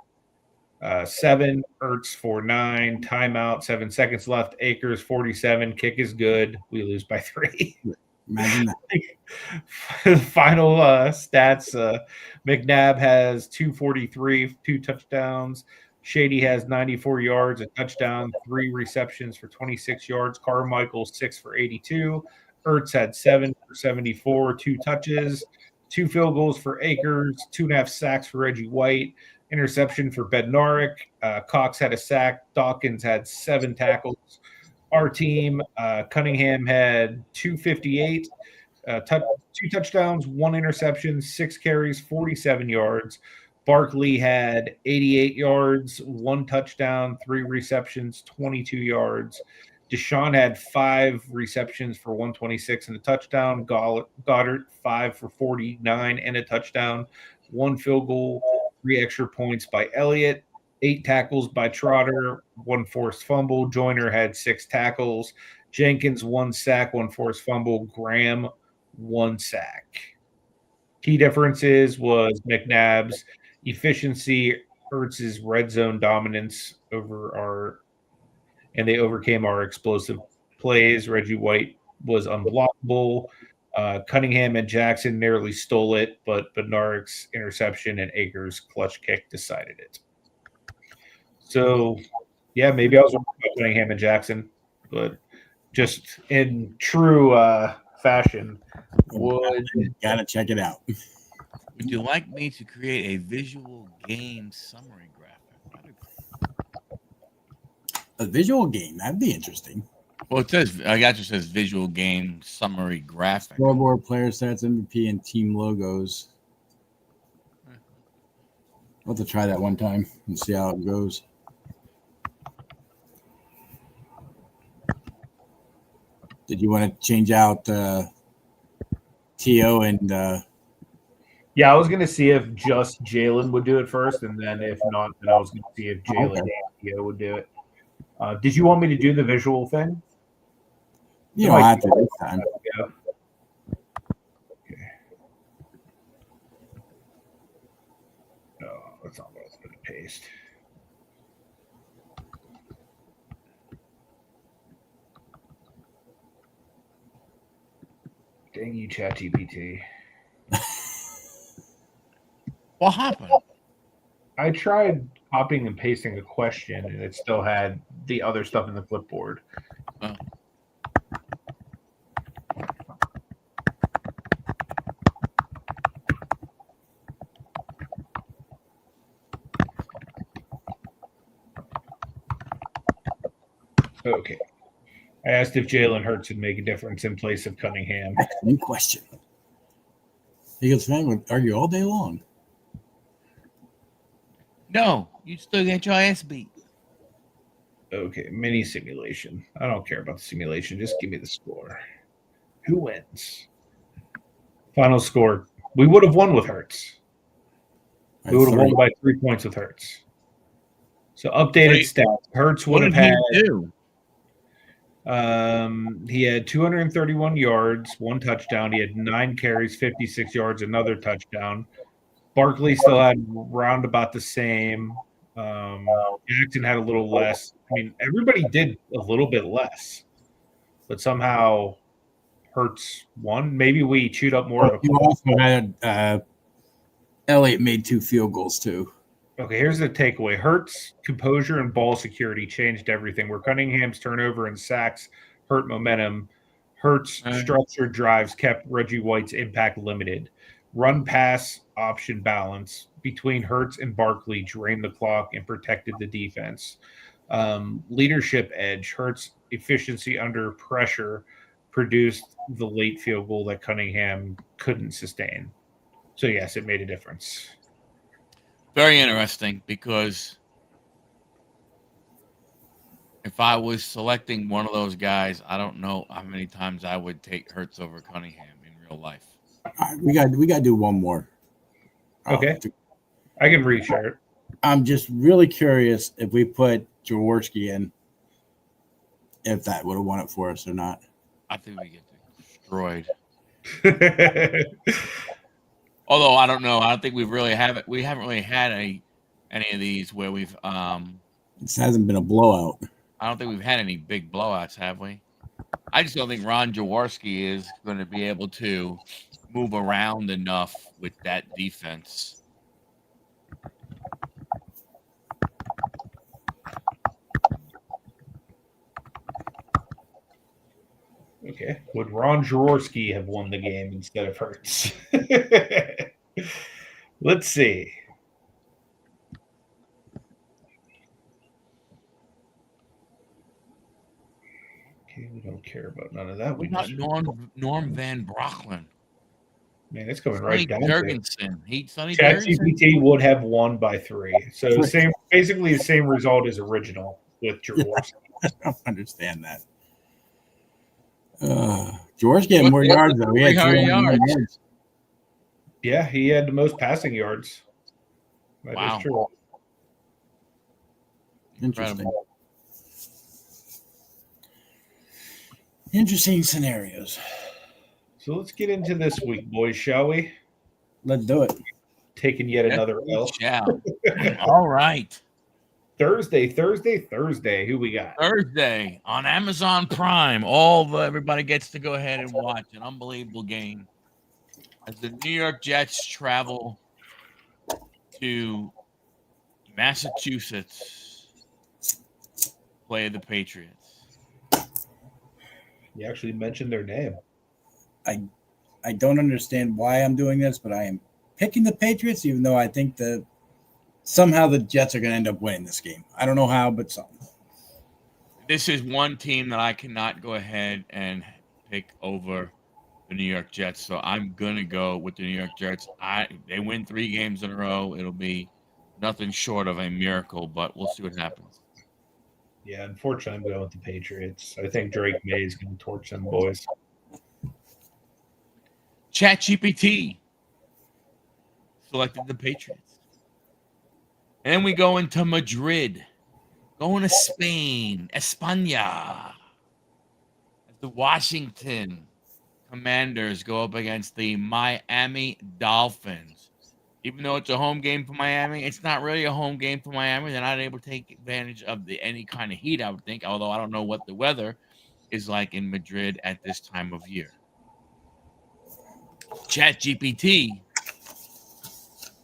7, Ertz for 9, timeout, 7 seconds left. Akers 47, kick is good. We lose by 3. Imagine that. Final stats: McNabb has 243, 2 touchdowns. Shady has 94 yards, a touchdown, 3 receptions for 26 yards. Carmichael 6 for 82. Ertz had 7 for 74, 2 touches, 2 field goals for Akers, 2.5 sacks for Reggie White. Interception for Bednarik. Cox had a sack. Dawkins had 7 tackles. Our team, Cunningham had 258, 2 touchdowns, 1 interception, 6 carries, 47 yards. Barkley had 88 yards, 1 touchdown, 3 receptions, 22 yards. Deshaun had 5 receptions for 126 and a touchdown. Goddard 5 for 49 and a touchdown. 1 field goal, 3 extra points by Elliott, 8 tackles by Trotter, 1 forced fumble. Joyner had 6 tackles. Jenkins 1 sack, 1 forced fumble. Graham 1 sack. Key differences was McNabb's efficiency, Ertz's red zone dominance and they overcame our explosive plays. Reggie White was unblockable. Cunningham and Jackson narrowly stole it, but Bednarik's interception and Akers' clutch kick decided it. So, yeah, maybe I was wrong about Cunningham and Jackson, but just in true fashion, would Gotta check it out. Would you like me to create a visual game summary graphic? That'd be A visual game, that'd be interesting. Well, it says I got you says visual game summary graphic. Scoreboard, player stats, MVP, and team logos. I'll have to try that one time and see how it goes. Did you want to change out T.O. and Yeah, I was going to see if just Jalen would do it first, and then if not, then I was going to see if Jalen and Theo would do it. Did you want me to do the visual thing? you don't have to this time? Yeah. Okay. No, that's not what I was going to paste. Dang you, ChatGPT. What happened? I tried copying and pasting a question, and it still had the other stuff in the clipboard. Oh. Okay. I asked if Jalen Hurts would make a difference in place of Cunningham. Excellent question. Eagles fan would argue all day long. No, you still get your ass beat. Okay, mini simulation. I don't care about the simulation. Just give me the score. Who wins? Final score. We would have won with Hurts. We would have won by 3 points with Hurts. So updated stats. Hurts would have had. He had 231 yards, 1 touchdown. He had 9 carries, 56 yards, another touchdown. Barkley still had round about the same. Jackson had a little less. I mean, everybody did a little bit less, but somehow Hurts won. Maybe we chewed up more of a. You also had Elliott made 2 field goals too. Okay, here's the takeaway. Hurts' composure and ball security changed everything. Where Cunningham's turnover and sacks hurt momentum, Hurts' structured drives kept Reggie White's impact limited. Run-pass option balance between Hurts and Barkley drained the clock and protected the defense. Leadership edge. Hurts' efficiency under pressure produced the late field goal that Cunningham couldn't sustain. So, yes, it made a difference. Very interesting, because if I was selecting one of those guys, I don't know how many times I would take Hurts over Cunningham in real life. All right, we got to do one more. Okay. I can reshare it. I'm just really curious if we put Jaworski in, if that would have won it for us or not. I think we get destroyed. Although I don't know. I don't think we haven't really had any of these where we've This hasn't been a blowout. I don't think we've had any big blowouts, have we? I just don't think Ron Jaworski is going to be able to move around enough with that defense. Okay. Would Ron Jaworski have won the game instead of Hurts? Let's see. Okay, we don't care about none of that. We got Norm Van Brocklin. Man, it's coming Sonny right down. Jurgensen. ChatGPT would have won by 3. So basically the same result as original with Jaworski. I don't understand that. George getting more yards though. He had 300 yards. Yeah, he had the most passing yards. That is true. Interesting. Interesting scenarios. So let's get into this week, boys, shall we? Let's do it. Taking yet another L. All right. Thursday. Who we got? Thursday on Amazon Prime. Everybody gets to go ahead and watch an unbelievable game as the New York Jets travel to Massachusetts play the Patriots. You actually mentioned their name. I don't understand why I'm doing this, but I am picking the Patriots, even though I think that somehow the Jets are going to end up winning this game. I don't know how, but something. This is one team that I cannot go ahead and pick over the New York Jets, so I'm gonna go with the New York Jets. They win 3 games in a row. It'll be nothing short of a miracle, but we'll see what happens. Yeah, unfortunately, I'm going with the Patriots. I think Drake May is going to torch them boys. ChatGPT selected the Patriots. And then we go into Madrid, going to Spain, España. The Washington Commanders go up against the Miami Dolphins. Even though it's a home game for Miami, it's not really a home game for Miami. They're not able to take advantage of any kind of heat, I would think, although I don't know what the weather is like in Madrid at this time of year. ChatGPT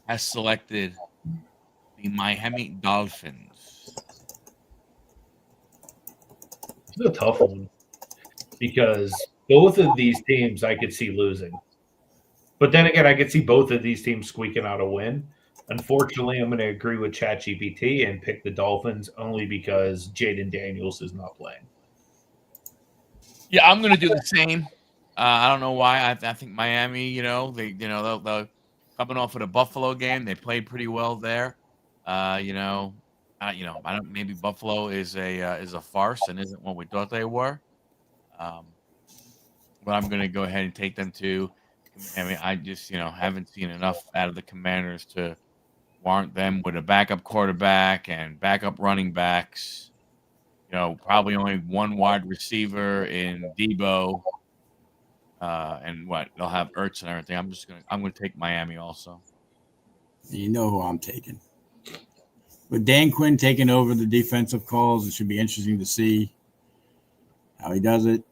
has selected the Miami Dolphins. This is a tough one because both of these teams I could see losing. But then again, I could see both of these teams squeaking out a win. Unfortunately, I'm going to agree with ChatGPT and pick the Dolphins only because Jaden Daniels is not playing. Yeah, I'm going to do the same. I don't know why. I think Miami, they're coming off of the Buffalo game. They played pretty well there. I don't. Maybe Buffalo is a farce and isn't what we thought they were. But I'm going to go ahead and take them to. I mean, I just haven't seen enough out of the Commanders to warrant them with a backup quarterback and backup running backs. Probably only one wide receiver in Debo. And they'll have Ertz and everything. I'm gonna take Miami also. You know who I'm taking. With Dan Quinn taking over the defensive calls, it should be interesting to see how he does it.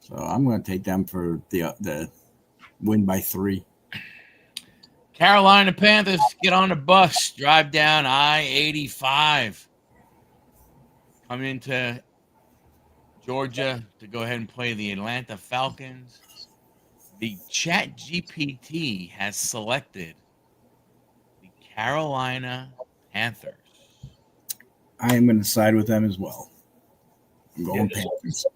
So I'm going to take them for the win by 3. Carolina Panthers get on the bus, drive down I-85, come into Georgia to go ahead and play the Atlanta Falcons. The ChatGPT has selected the Carolina Panthers. I am going to side with them as well. I'm going Yeah, Panthers.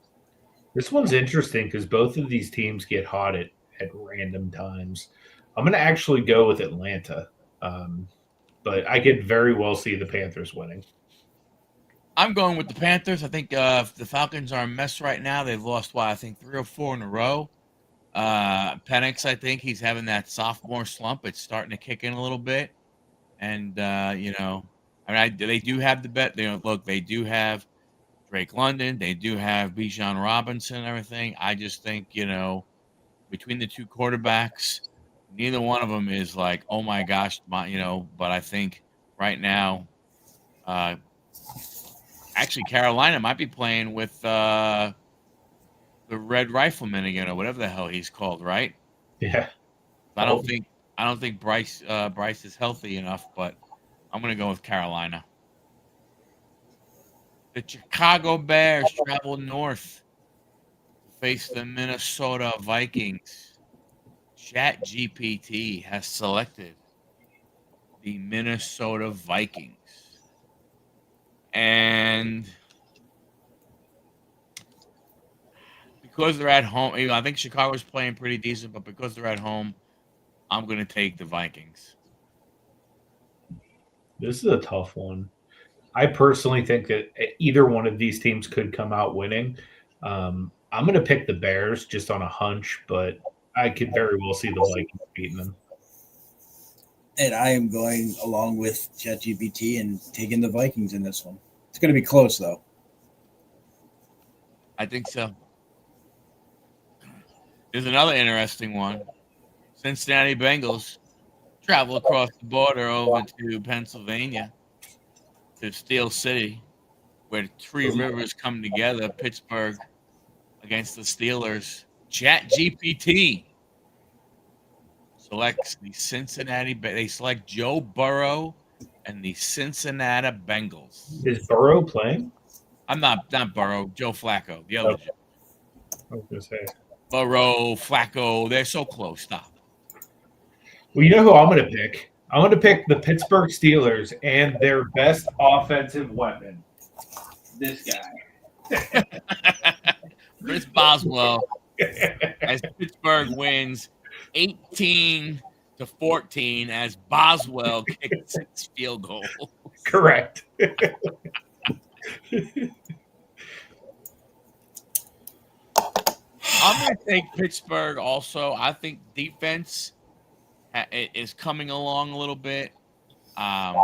This one's interesting because both of these teams get hot at random times. I'm going to actually go with Atlanta, but I could very well see the Panthers winning. I'm going with the Panthers. I think the Falcons are a mess right now. They've lost, I think 3 or 4 in a row. Penix, I think he's having that sophomore slump. It's starting to kick in a little bit. And, they do have the bet. They do have Drake London. They do have Bijan Robinson and everything. I just think, between the 2 quarterbacks, neither one of them is like, oh my gosh, but I think right now, actually Carolina might be playing with the Red Rifleman again, or whatever the hell he's called, right? Yeah. I don't think Bryce is healthy enough, but I'm gonna go with Carolina. The Chicago Bears travel north to face the Minnesota Vikings. ChatGPT has selected the Minnesota Vikings. And because they're at home, I think Chicago's playing pretty decent, but because they're at home, I'm going to take the Vikings. This is a tough one. I personally think that either one of these teams could come out winning. I'm going to pick the Bears just on a hunch, but I could very well see the Vikings beating them. And I am going along with ChatGPT and taking the Vikings in this one. It's going to be close, though. I think so. There's another interesting one. Cincinnati Bengals travel across the border over to Pennsylvania, to Steel City, where 3 rivers come together. Pittsburgh against the Steelers. ChatGPT selects the Cincinnati. They select Joe Burrow and the Cincinnati Bengals. Is Burrow playing? I'm not Burrow, Joe Flacco, the other Okay. Joe. I was gonna say. Burrow, Flacco, they're so close. Stop. Well, you know who I'm going to pick? I'm going to pick the Pittsburgh Steelers and their best offensive weapon. This guy. Chris Boswell, as Pittsburgh wins 18-14 as Boswell kicked 6 field goals. Correct. I'm going to take Pittsburgh also. I think defense is coming along a little bit. And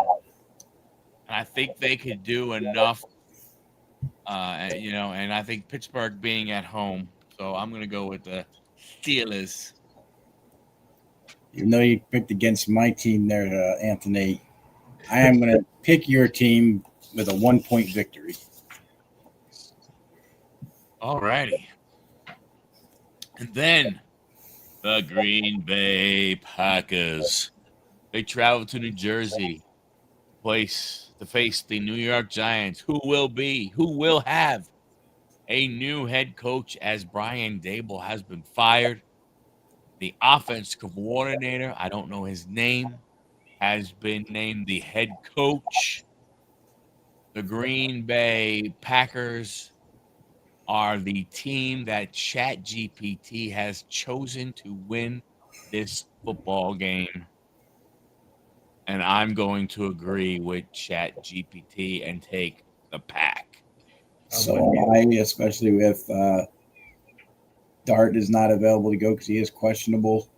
I think they could do enough, and I think Pittsburgh being at home. So I'm going to go with the Steelers. Even though you picked against my team there, Anthony, I am going to pick your team with a 1-point victory. All righty. And then the Green Bay Packers. They travel to New Jersey to face the New York Giants, who will have a new head coach as Brian Dable has been fired. The offensive coordinator, I don't know his name, has been named the head coach. The Green Bay Packers are the team that ChatGPT has chosen to win this football game. And I'm going to agree with ChatGPT and take the Pack. So I, especially with Dart is not available to go because he is questionable.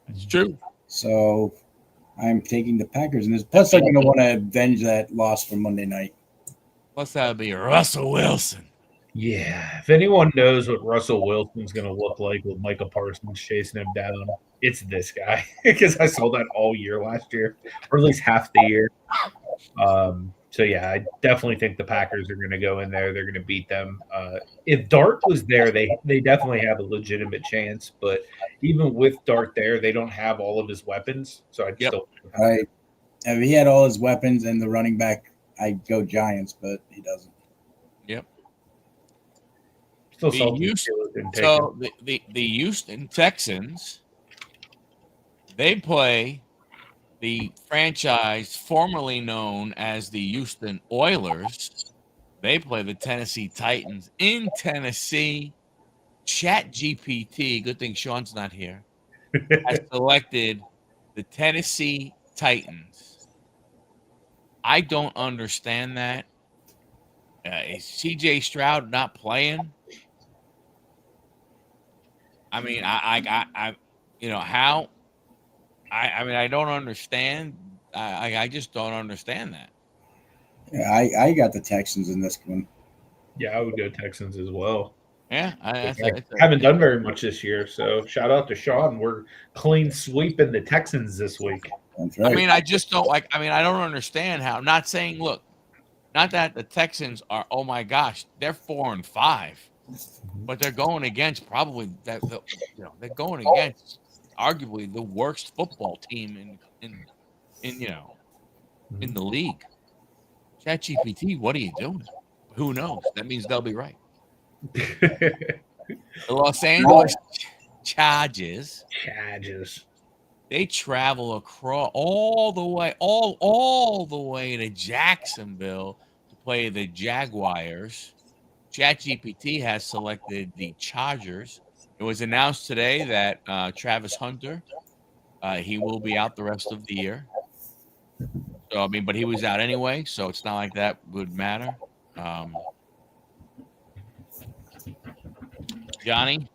It's true. So I'm taking the Packers in this. Plus, I'm going to want to avenge that loss from Monday night. Plus, that would be Russell Wilson. Yeah. If anyone knows what Russell Wilson's going to look like with Micah Parsons chasing him down, it's this guy. Because I saw that all year last year, or at least half the year. So, yeah, I definitely think the Packers are going to go in there. They're going to beat them. If Dart was there, they definitely have a legitimate chance. But even with Dart there, they don't have all of his weapons. So I still right. If he had all his weapons and the running back, I'd go Giants, but he doesn't. Yep. Still the Houston Texans, they play the franchise formerly known as the Houston Oilers. They play the Tennessee Titans in Tennessee. ChatGPT, good thing Sean's not here, has selected the Tennessee Titans. I don't understand that. Is CJ Stroud not playing? I mean, I how? I mean, I don't understand. I just don't understand that. Yeah, I got the Texans in this one. Yeah, I would go Texans as well. Yeah, I haven't done very much this year, so shout out to Sean. We're clean sweeping the Texans this week. That's right. I mean, I just don't like. I mean, I don't understand how. I'm not saying, look, not that the Texans are. Oh my gosh, they're 4-5, but they're going against probably that. They're going against arguably the worst football team in the league. ChatGPT, what are you doing? Who knows? That means they'll be right. The Los Angeles Chargers. They travel across all the way to Jacksonville to play the Jaguars. ChatGPT has selected the Chargers. It was announced today that Travis Hunter, he will be out the rest of the year. So, I mean, but he was out anyway, so it's not like that would matter. Johnny?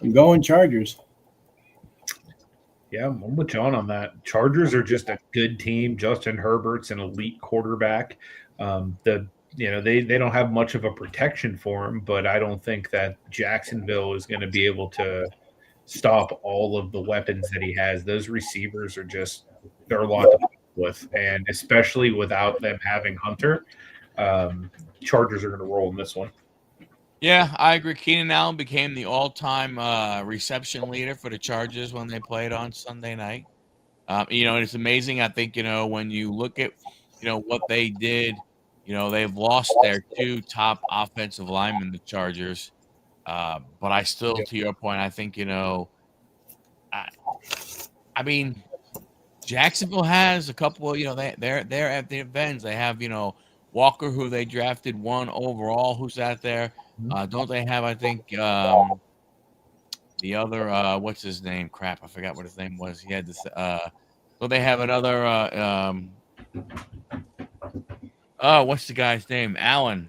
I'm going Chargers. Yeah, I'm with John on that. Chargers are just a good team. Justin Herbert's an elite quarterback. They don't have much of a protection for him, but I don't think that Jacksonville is going to be able to stop all of the weapons that he has. Those receivers are they're a lot to deal with, and especially without them having Hunter, Chargers are going to roll in this one. Yeah, I agree. Keenan Allen became the all-time reception leader for the Chargers when they played on Sunday night. And it's amazing. I think, when you look at, what they did, they've lost their two top offensive linemen, the Chargers. But I still, Yep. to your point, I think, I, I mean, Jacksonville has a couple of, they're at the events. They have, Walker, who they drafted 1 overall, who's out there. Don't they have, I think, the other, what's his name? Crap, I forgot what his name was. He had this, so they have another, oh, what's the guy's name? Allen.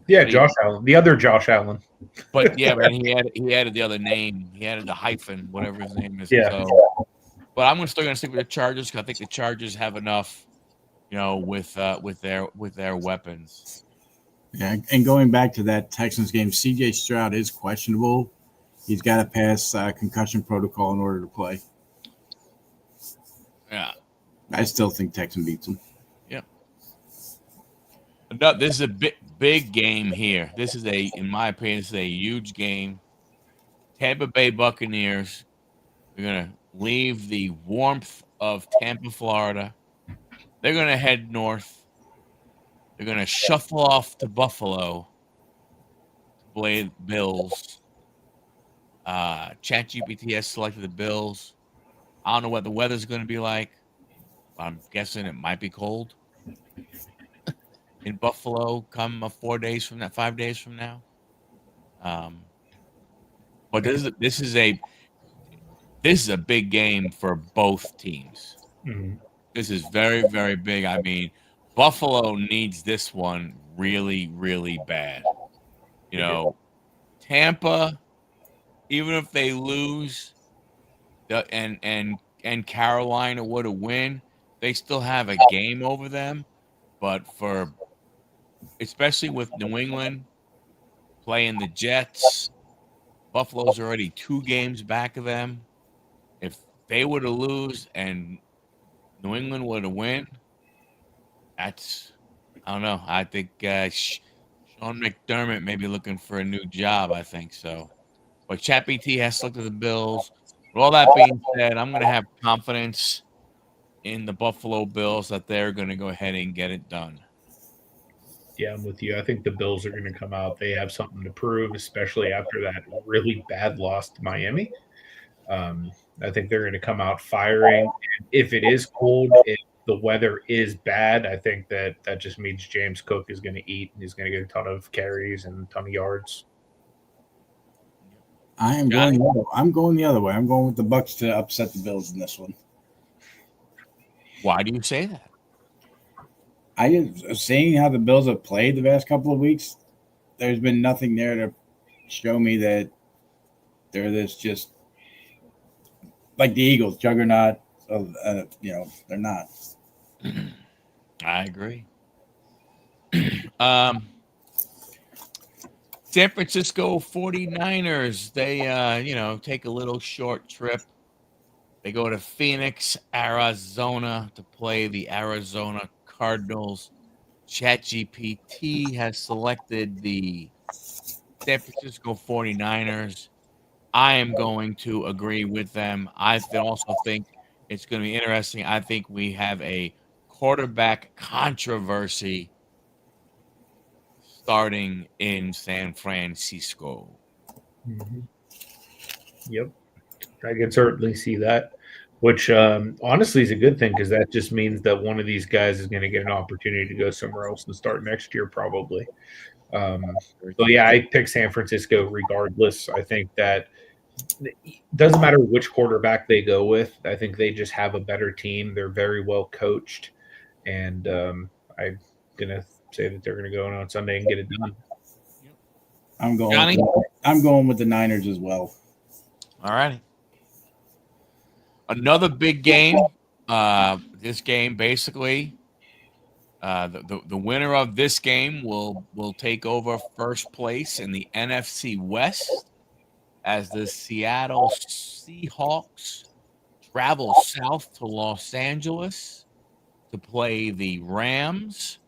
Yeah, But Josh Allen, the other Josh Allen. but he added the other name. He added the hyphen, whatever his name is. Yeah. So, but I'm still gonna stick with the Chargers because I think the Chargers have enough, with their weapons. Yeah, and going back to that Texans game, CJ Stroud is questionable. He's got to pass concussion protocol in order to play. Yeah. I still think Texan beats him. Yep. No, this is a big game here. This is in my opinion, this is a huge game. Tampa Bay Buccaneers are gonna leave the warmth of Tampa, Florida. They're gonna head north. They're gonna shuffle off to Buffalo to play Bills. ChatGPT has selected the Bills. I don't know what the weather's going to be like. I'm guessing it might be cold in Buffalo come 5 days from now. But this is a big game for both teams. Mhm. This is very, very big. I mean, Buffalo needs this one really, really bad. Tampa, even if they lose, and Carolina would have win, they still have a game over them. But especially with New England playing the Jets, Buffalo's already 2 games back of them. If they were to lose and New England were to win, I don't know. I think Sean McDermott may be looking for a new job. I think so. But ChatGPT has looked at the Bills. With all that being said, I'm going to have confidence in the Buffalo Bills that they're going to go ahead and get it done. Yeah, I'm with you. I think the Bills are going to come out. They have something to prove, especially after that really bad loss to Miami. I think they're going to come out firing. And if it is cold, if the weather is bad, I think that just means James Cook is going to eat and he's going to get a ton of carries and a ton of yards. I'm going the other way. I'm going with the Bucks to upset the Bills in this one. Why do you say that? Seeing how the Bills have played the past couple of weeks, there's been nothing there to show me that they're this just like the Eagles juggernaut. They're not. I agree. San Francisco 49ers, they, take a little short trip. They go to Phoenix, Arizona to play the Arizona Cardinals. ChatGPT has selected the San Francisco 49ers. I am going to agree with them. I also think it's going to be interesting. I think we have a quarterback controversy starting in San Francisco. Mm-hmm. Yep. I can certainly see that, which honestly is a good thing because that just means that one of these guys is going to get an opportunity to go somewhere else and start next year probably. So, yeah, I pick San Francisco regardless. I think that it doesn't matter which quarterback they go with. I think they just have a better team. They're very well coached, and I'm going to say that they're going to go in on Sunday and get it done. I'm going with the Niners as well. All righty. Another big game. This game basically, the winner of this game will take over first place in the NFC West as the Seattle Seahawks travel south to Los Angeles to play the Rams.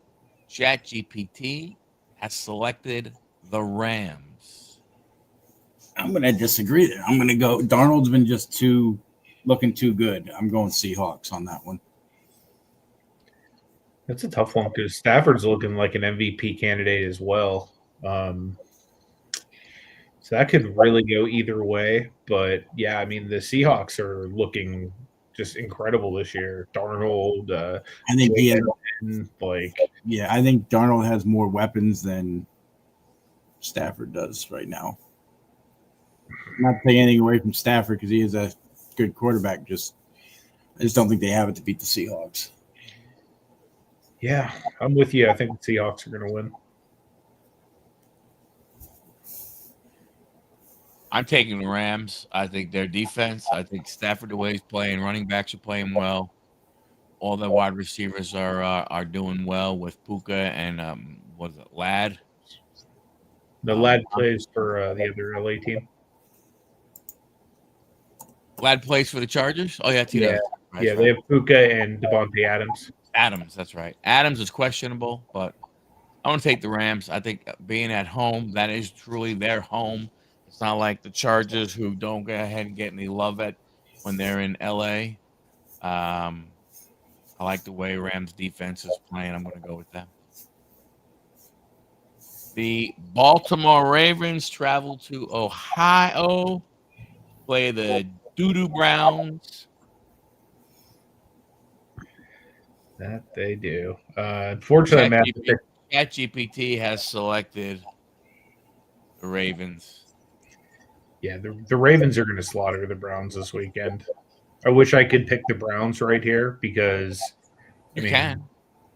ChatGPT has selected the Rams. I'm going to disagree there. I'm going to go. Darnold's been just too looking too good. I'm going Seahawks on that one. That's a tough one because Stafford's looking like an MVP candidate as well. So that could really go either way. But yeah, I mean, the Seahawks are looking just incredible this year. Darnold, I think he has. like, Yeah, I think Darnold has more weapons than Stafford does right now. Not taking anything away from Stafford because he is a good quarterback. I just don't think they have it to beat the Seahawks. yeah, I'm with you. I think the Seahawks are going to win. I'm taking the Rams. I think their defense. I think Stafford, the way he's playing, running backs are playing well. All the wide receivers are doing well with Puka and what is it, Ladd? The lad plays for the other LA team. Ladd plays for the Chargers. Oh yeah, Yeah, right, yeah, right. they have Puka and Devontae Adams. Adams, that's right. Adams is questionable, but I want to take the Rams. I think being at home, that is truly their home. It's not like the Chargers who don't go ahead and get any love at when they're in LA. I like the way Rams defense is playing. I'm going to go with them. The Baltimore Ravens travel to Ohio, play the Doo-Doo Browns. That they do. Unfortunately, Matt, ChatGPT has selected the Ravens. yeah, the Ravens are going to slaughter the Browns this weekend. I wish I could pick the Browns right here because You can.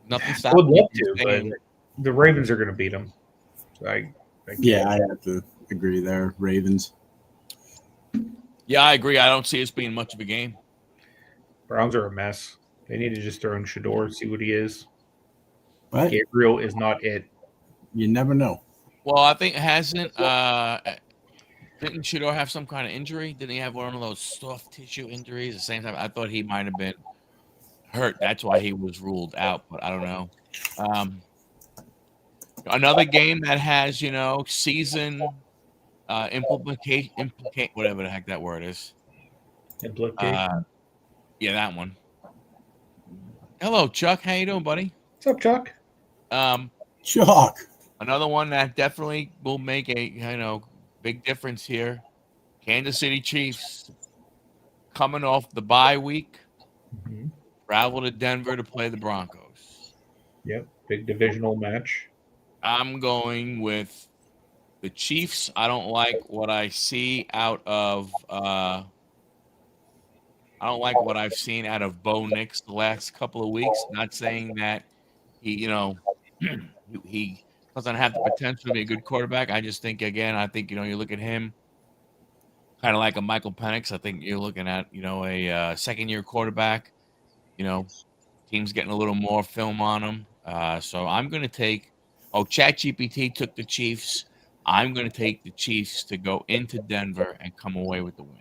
Nothing I stops would you love from to, but saying, the Ravens are going to beat them. So I Yeah, can't. I have to agree there. Ravens. yeah, I agree. I don't see this being much of a game. Browns are a mess. They need to just throw in Shador, see what he is. But Gabriel is not it. you never know. Well, I think didn't Shador have some kind of injury? Didn't he have one of those soft tissue injuries at the same time? I thought he might have been hurt. That's why he was ruled out, but I don't know. Another game that has, season implicate whatever the heck that word is. Implication. Yeah, that one. Hello, Chuck. How you doing, buddy? What's up, Chuck? Chalk. Another one that definitely will make a big difference here. Kansas City Chiefs coming off the bye week, travel to Denver to play the Broncos. Yep, big divisional match. I'm going with the Chiefs. I don't like what I see out of I don't like what I've seen out of Bo Nix the last couple of weeks. Not saying that he he doesn't have the potential to be a good quarterback. I just think you look at him kind of like a Michael Penix. I think you're looking at a second-year quarterback. Team's getting a little more film on him. So I'm going to take. Oh, ChatGPT took the Chiefs. I'm going to take the Chiefs to go into Denver and come away with the win.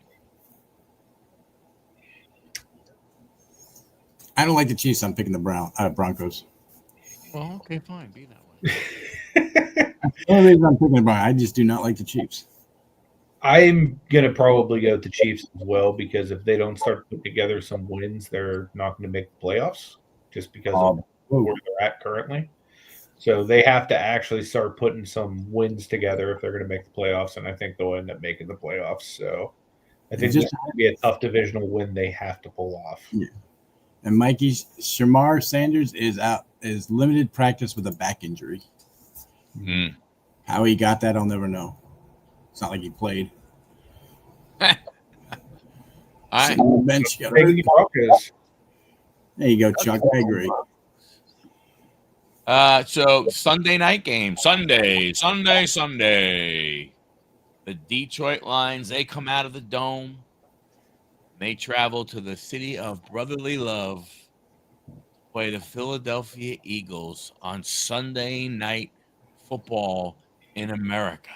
I don't like the Chiefs. I'm picking the Broncos. Well, okay, fine. Be that way. The only reason I'm picking the Broncos, I just do not like the Chiefs. I'm going to probably go with the Chiefs as well because if they don't start putting together some wins, they're not going to make the playoffs just because of where they're at currently. So they have to actually start putting some wins together if they're going to make the playoffs, and I think they'll end up making the playoffs. So I think this will be a tough divisional win they have to pull off. Yeah. And Mikey Shamar Sanders is limited practice with a back injury. Mm. How he got that, I'll never know. It's not like he played. All right. Bench There you go, Chuck. I agree. So Sunday night game. Sunday. The Detroit Lions, they come out of the dome. They travel to the city of brotherly love to play the Philadelphia Eagles on Sunday night football in America.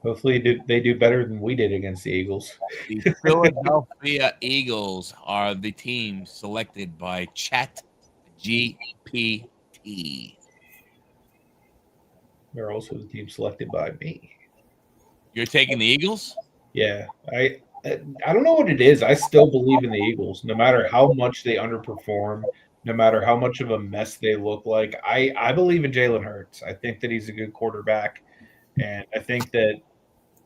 Hopefully they do better than we did against the Eagles. The Philadelphia Eagles are the team selected by ChatGPT. They're also the team selected by me. You're taking the Eagles? Yeah, I don't know what it is. I still believe in the Eagles, no matter how much they underperform, no matter how much of a mess they look like. I believe in Jalen Hurts. I think that he's a good quarterback, and I think that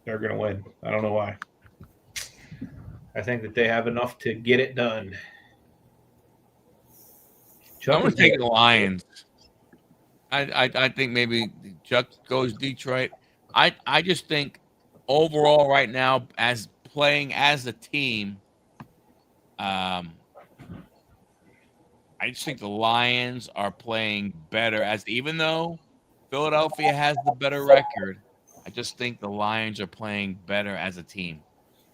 they're going to win. I don't know why. I think that they have enough to get it done. Chuck I'm going is to take the Lions. I think maybe Chuck goes Detroit. I just think overall right now, as playing as a team, I just think the Lions are playing better even though Philadelphia has the better record. I just think the Lions are playing better as a team.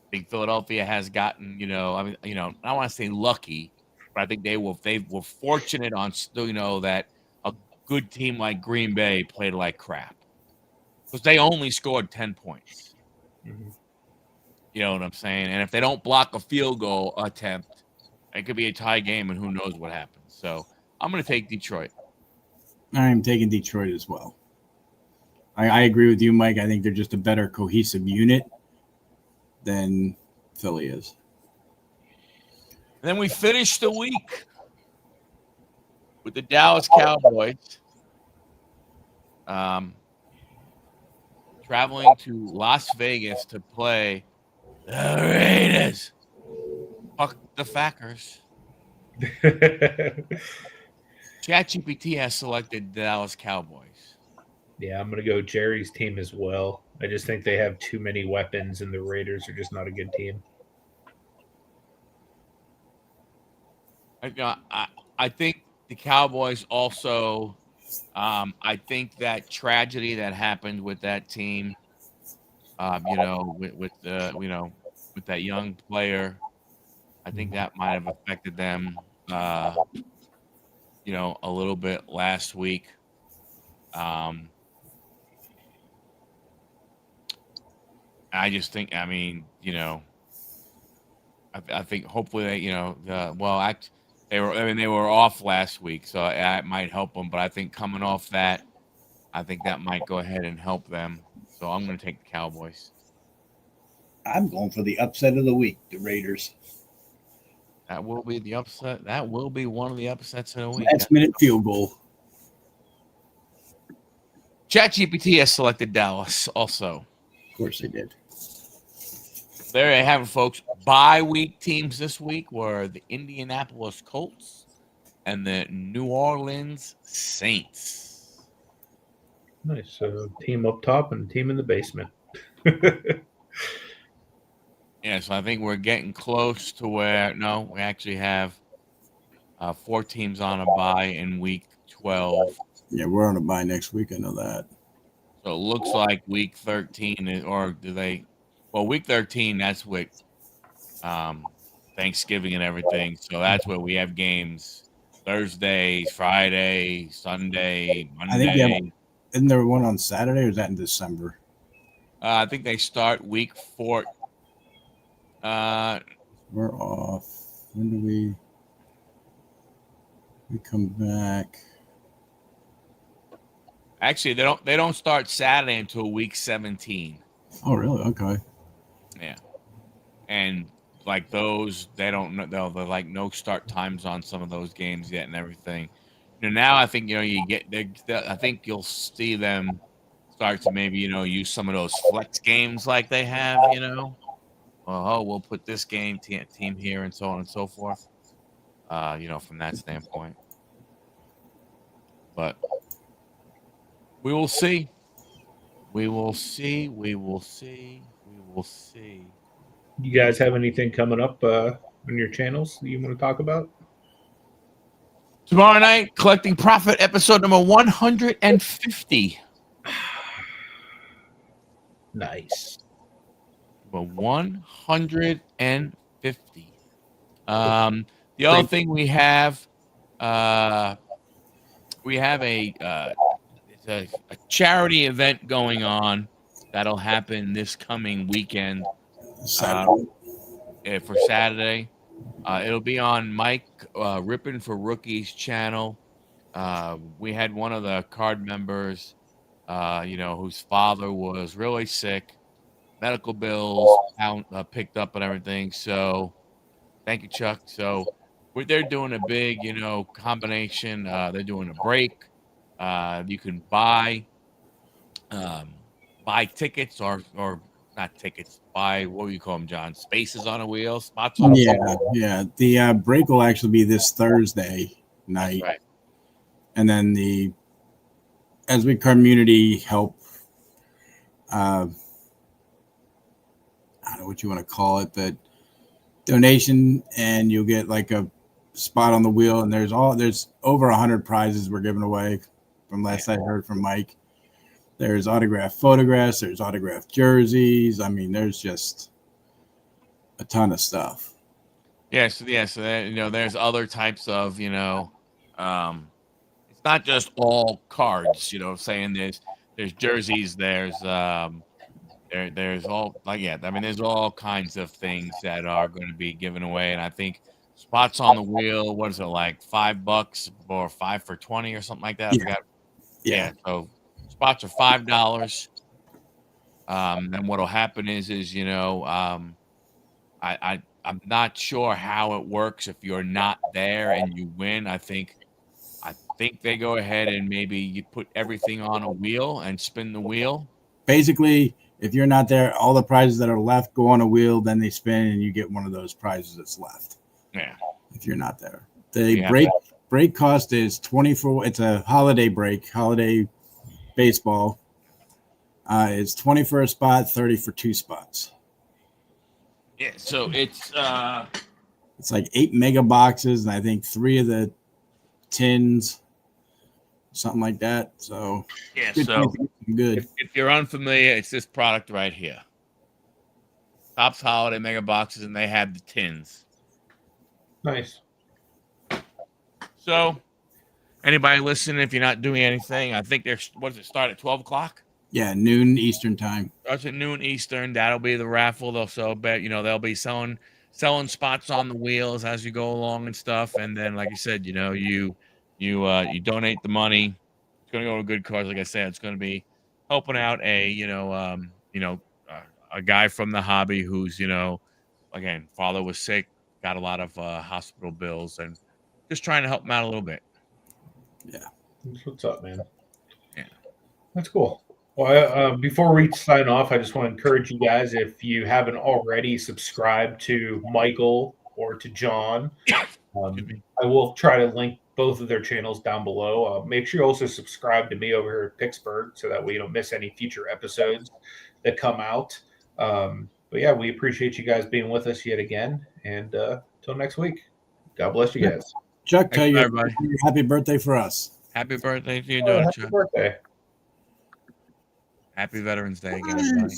I think Philadelphia has gotten, I mean, I don't want to say lucky, but I think they were fortunate on that a good team like Green Bay played like crap because they only scored 10 points. Mhm. You know what I'm saying? And if they don't block a field goal attempt, it could be a tie game, and who knows what happens. So I'm going to take Detroit. I'm taking Detroit as well. I agree with you, Mike. I think they're just a better cohesive unit than Philly is. And then we finish the week with the Dallas Cowboys traveling to Las Vegas to play the Raiders. Fuck the Packers. ChatGPT has selected the Dallas Cowboys. Yeah, I'm going to go Jerry's team as well. I just think they have too many weapons, and the Raiders are just not a good team. I think the Cowboys also. I think that tragedy that happened with that team, with that young player, I think that might have affected them, a little bit last week. I just think, I think hopefully they were off last week, so it might help them. But I think coming off that, I think that might go ahead and help them. So I'm going to take the Cowboys. I'm going for the upset of the week, the Raiders. That will be the upset. That will be one of the upsets of the week. Last minute field goal. ChatGPT has selected Dallas also. Of course they did. There you have it, folks. Bye week teams this week were the Indianapolis Colts and the New Orleans Saints. Nice. So team up top and team in the basement. Yeah, so I think we're getting close to where we actually have 4 teams on a bye in week 12. Yeah, we're on a bye next week. I know that. So it looks like week 13 week 13, that's with Thanksgiving and everything. So that's where we have games Thursday, Friday, Sunday, Monday. Isn't there one on Saturday or is that in December? I think they start week 4. We're off. When do we come back? Actually, they don't start Saturday until week 17. Oh, really? Okay. Yeah. And like those, they don't know. They're like no start times on some of those games yet and everything. Now I think I think you'll see them start to maybe use some of those flex games like they have. We'll put this team here and so on and so forth. From that standpoint, but we will see. We will see. We will see. We will see. You guys have anything coming up on your channels that you want to talk about? Tomorrow night, Collecting Profit, episode number 150. Nice. But 150. The other thing we have a charity event going on that'll happen this coming weekend for Saturday. It'll be on Mike Rippin' for Rookies channel. We had one of the card members, whose father was really sick, medical bills, picked up and everything. So thank you, Chuck. So they're doing a big, combination. They're doing a break. You can um, buy tickets or not tickets. Buy what do you call them, John? Spaces on a wheel, spots on a Yeah, wheel. yeah. The break will actually be this Thursday That's night, right. and then as we community help, I don't know what you want to call it, but donation, and you'll get like a spot on the wheel. And there's over 100 prizes we're giving away. From last I heard from Mike, there's autographed photographs, there's autographed jerseys. I mean, there's just a ton of stuff. Yes, yes. So there's other types of, it's not just all cards. Saying there's jerseys, there's all I mean, there's all kinds of things that are going to be given away, and I think spots on the wheel. What is it like $5 or 5 for 20 or something like that? I Yeah. forgot. Yeah. Yeah. So spots are $5. And what'll happen is I'm not sure how it works if you're not there and you win. I think they go ahead and maybe you put everything on a wheel and spin the wheel. Basically, if you're not there, all the prizes that are left go on a wheel, then they spin, and you get one of those prizes that's left. Yeah. If you're not there, the break cost is 24. It's a holiday break, holiday baseball. It's 20 for a spot, 30 for 2 spots. Yeah. So it's like 8 mega boxes, and I think 3 of the tins, something like that. So yeah. good. So Good. if you're unfamiliar, it's this product right here. Topps Holiday Mega Boxes, and they have the tins. Nice. So, anybody listening, if you're not doing anything, I think what does it start at 12 o'clock? Yeah, noon Eastern time. Starts at noon Eastern. That'll be the raffle. They'll be selling spots on the wheels as you go along and stuff. And then, like you said, you donate the money. It's going to go to a good cause. Like I said, it's going to be helping out a guy from the hobby who's, again, father was sick, got a lot of hospital bills, and just trying to help him out a little bit. Yeah. That's what's up, man. Yeah. That's cool. Well, before we sign off, I just want to encourage you guys, if you haven't already subscribed to Michael or to John, I will try to link both of their channels down below. Make sure you also subscribe to me over here at Pittsburgh so that way you don't miss any future episodes that come out. But yeah, we appreciate you guys being with us yet again. And until next week, God bless you guys. Chuck, tell you everybody. Happy birthday for us. Happy birthday to you, doing, happy Chuck. birthday. Happy Veterans Day again, everybody.